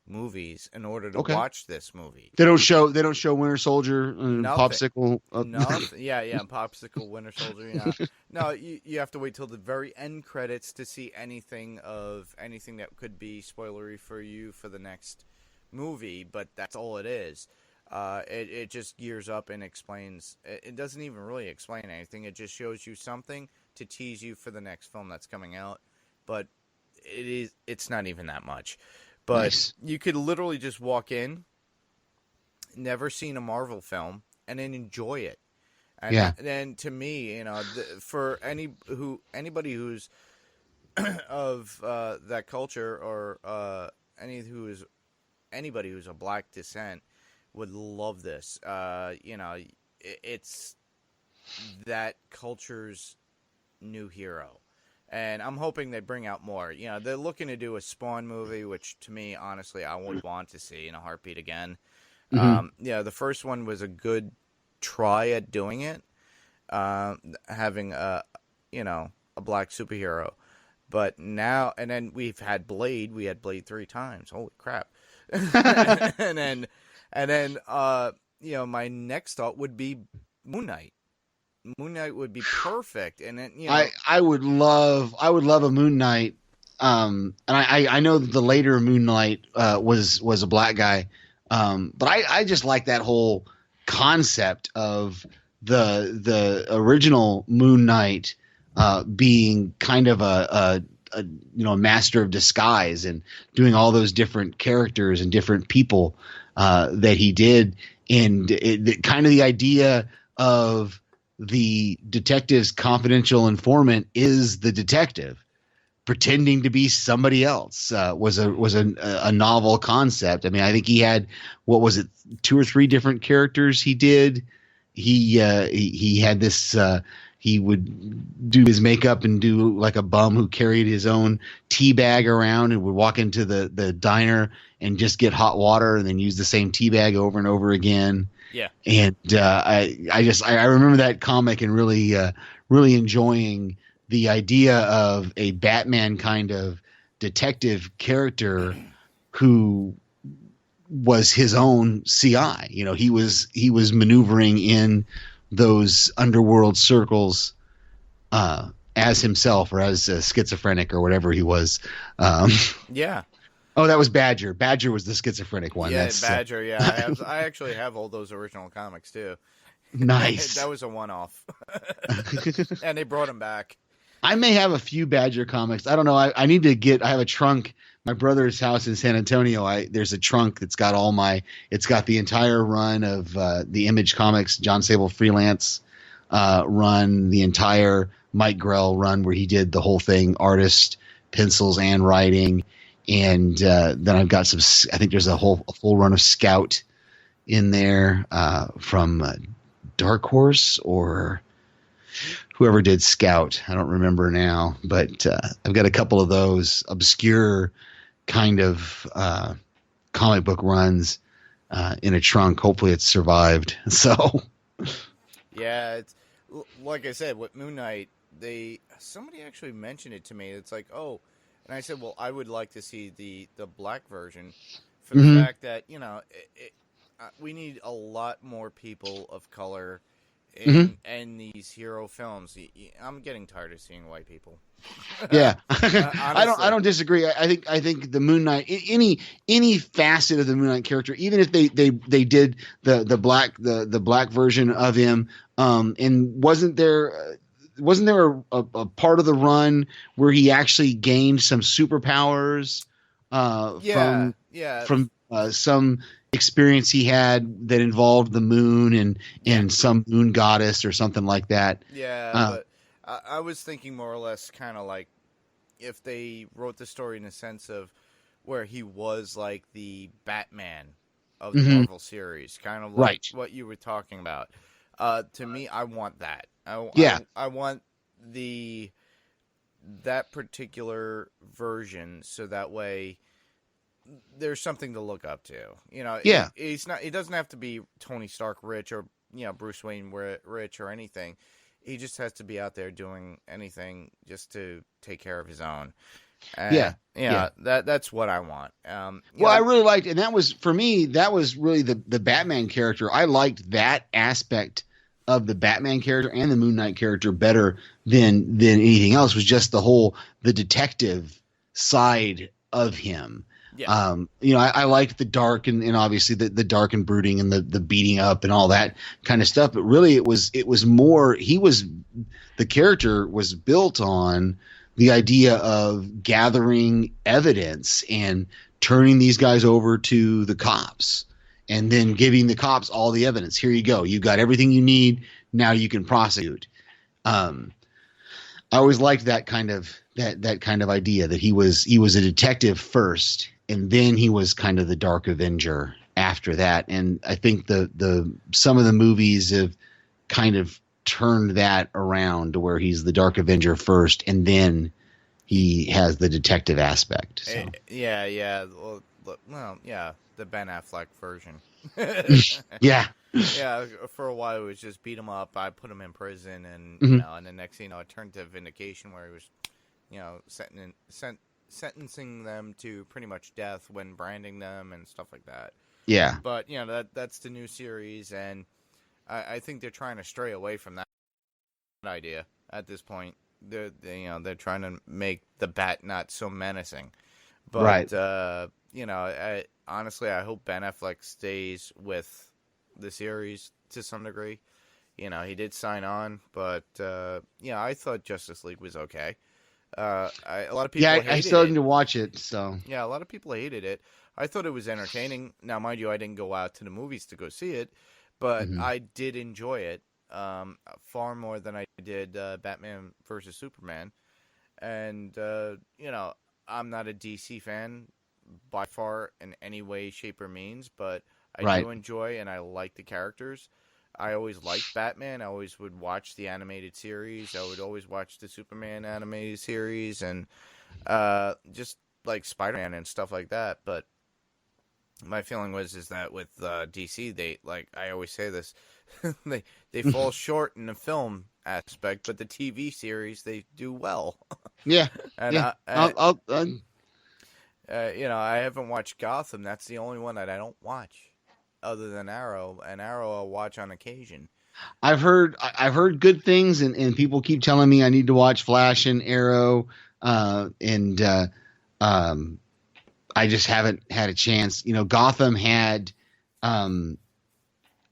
movies in order to watch this movie. They don't show Winter Soldier and Popsicle. Popsicle, Winter Soldier. Yeah. No, you have to wait till the very end credits to see anything that could be spoilery for you for the next movie, but that's all it is. It just gears up and explains. It doesn't even really explain anything. It just shows you something to tease you for the next film that's coming out, but it's not even that much. But Nice. you could literally just walk in, never seen a Marvel film, and then enjoy it. And Yeah. then to me, for anybody who's of that culture, or anybody who's of black descent would love this. It's that culture's new hero. And I'm hoping they bring out more. They're looking to do a Spawn movie, which to me, honestly, I would want to see in a heartbeat again. The first one was a good try at doing it, having a black superhero. But now, and then we've had Blade. We had Blade 3 times. Holy crap! and then, my next thought would be Moon Knight. Moon Knight would be perfect, and then I would love a Moon Knight. And I know that the later Moon Knight was a black guy, but I just like that whole concept of the original Moon Knight being kind of a master of disguise and doing all those different characters and different people that he did, and kind of the idea of the detective's confidential informant is the detective pretending to be somebody else was a novel concept. I mean, I think he had, what was it, 2 or 3 different characters he did. He had this, he would do his makeup and do like a bum who carried his own tea bag around and would walk into the diner and just get hot water and then use the same tea bag over and over again. Yeah. And I remember that comic and really enjoying the idea of a Batman kind of detective character who was his own CI. He was maneuvering in those underworld circles as himself, or as a schizophrenic, or whatever he was. Yeah. Oh, that was Badger. Badger was the schizophrenic one. Yeah, That's, Badger. Yeah, I actually have all those original comics too. Nice. That was a one-off, and they brought him back. I may have a few Badger comics. I don't know. I need to get. I have a trunk. My brother's house in San Antonio. There's a trunk that's got it's got the entire run of the Image Comics, John Sable freelance run, the entire Mike Grell run where he did the whole thing, artist, pencils, and writing. And then I've got some. I think there's a full run of Scout in there from Dark Horse or whoever did Scout. I don't remember now, but I've got a couple of those obscure kind of comic book runs in a trunk. Hopefully, it's survived. So, yeah, it's like I said with Moon Knight. Somebody actually mentioned it to me. It's like, oh. And I said, well, I would like to see the black version for the fact that, we need a lot more people of color in these hero films. I'm getting tired of seeing white people. Yeah. I don't disagree. I think the Moon Knight, any facet of the Moon Knight character, even if they did the black version of him, and wasn't there a part of the run where he actually gained some superpowers from some experience he had that involved the moon and some moon goddess or something like that? Yeah, but I was thinking more or less kind of like if they wrote the story in a sense of where he was like the Batman of the Marvel series, kind of like what you were talking about. To me, I want that. I want that particular version, so that way there's something to look up to. He's not. He doesn't have to be Tony Stark rich or Bruce Wayne rich or anything. He just has to be out there doing anything just to take care of his own. That's what I want. I really liked, and that was for me. That was really the Batman character. I liked that aspect of the Batman character and the Moon Knight character better than anything else. Was just the detective side of him. Yeah. I liked the dark and obviously the dark and brooding and the beating up and all that kind of stuff. But really, it was more. The character was built on the idea of gathering evidence and turning these guys over to the cops and then giving the cops all the evidence. Here you go. You got everything you need. Now you can prosecute. I always liked that kind of idea, that he was a detective first, and then he was kind of the Dark Avenger after that. And I think the some of the movies have kind of turned that around to where he's the Dark Avenger first, and then he has the detective aspect. So. Yeah. Well, yeah, the Ben Affleck version. Yeah. Yeah, for a while it was just beat him up. I put him in prison, and Mhm. you know, and the next thing it turned to Vindication, where he was, sentencing them to pretty much death when branding them and stuff like that. Yeah. But that's the new series, and I think they're trying to stray away from that idea at this point. They're trying to make the Bat not so menacing. But Right. honestly, I hope Ben Affleck stays with the series to some degree. He did sign on, but I thought Justice League was okay. A lot of people hated I still it. need to watch it. So Yeah, a lot of people hated it. I thought it was entertaining. Now, mind you, I didn't go out to the movies to go see it, but Mhm. I did enjoy it far more than I did Batman versus Superman. And I'm not a DC fan by far in any way, shape, or means, but I Right. do enjoy and I like the characters. I always liked Batman. I always would watch the animated series. I would always watch the Superman animated series, and just like Spider-Man and stuff like that. But my feeling is that with DC, they, like I always say this, they fall short in the film aspect, but the TV series they do well. yeah. And Yeah. I haven't watched Gotham. That's the only one that I don't watch, other than Arrow. And Arrow I'll watch on occasion. I've heard good things, and people keep telling me I need to watch Flash and Arrow, and I just haven't had a chance. Gotham had Marina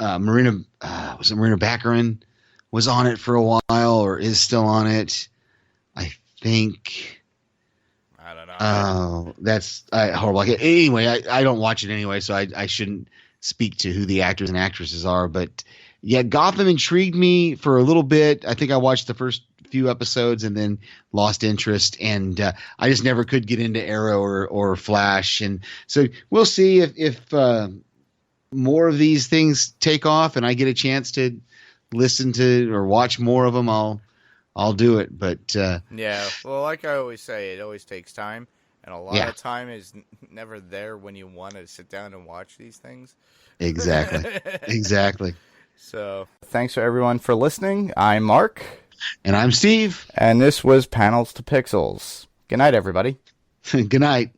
Marina Baccarin was on it for a while, or is still on it, I think. I don't know. Oh, that's horrible. Anyway, I don't watch it anyway, so I shouldn't speak to who the actors and actresses are. But yeah, Gotham intrigued me for a little bit. I think I watched the first few episodes and then lost interest, and I just never could get into Arrow or Flash. And so we'll see if more of these things take off and I get a chance to listen to or watch more of them. I'll do it. But yeah, well, like I always say, it always takes time, and a lot Yeah. of time is never there when you want to sit down and watch these things. exactly. So, thanks for everyone for listening. I'm Mark, And I'm Steve. and this was Panels to Pixels. Good night, everybody. Good night.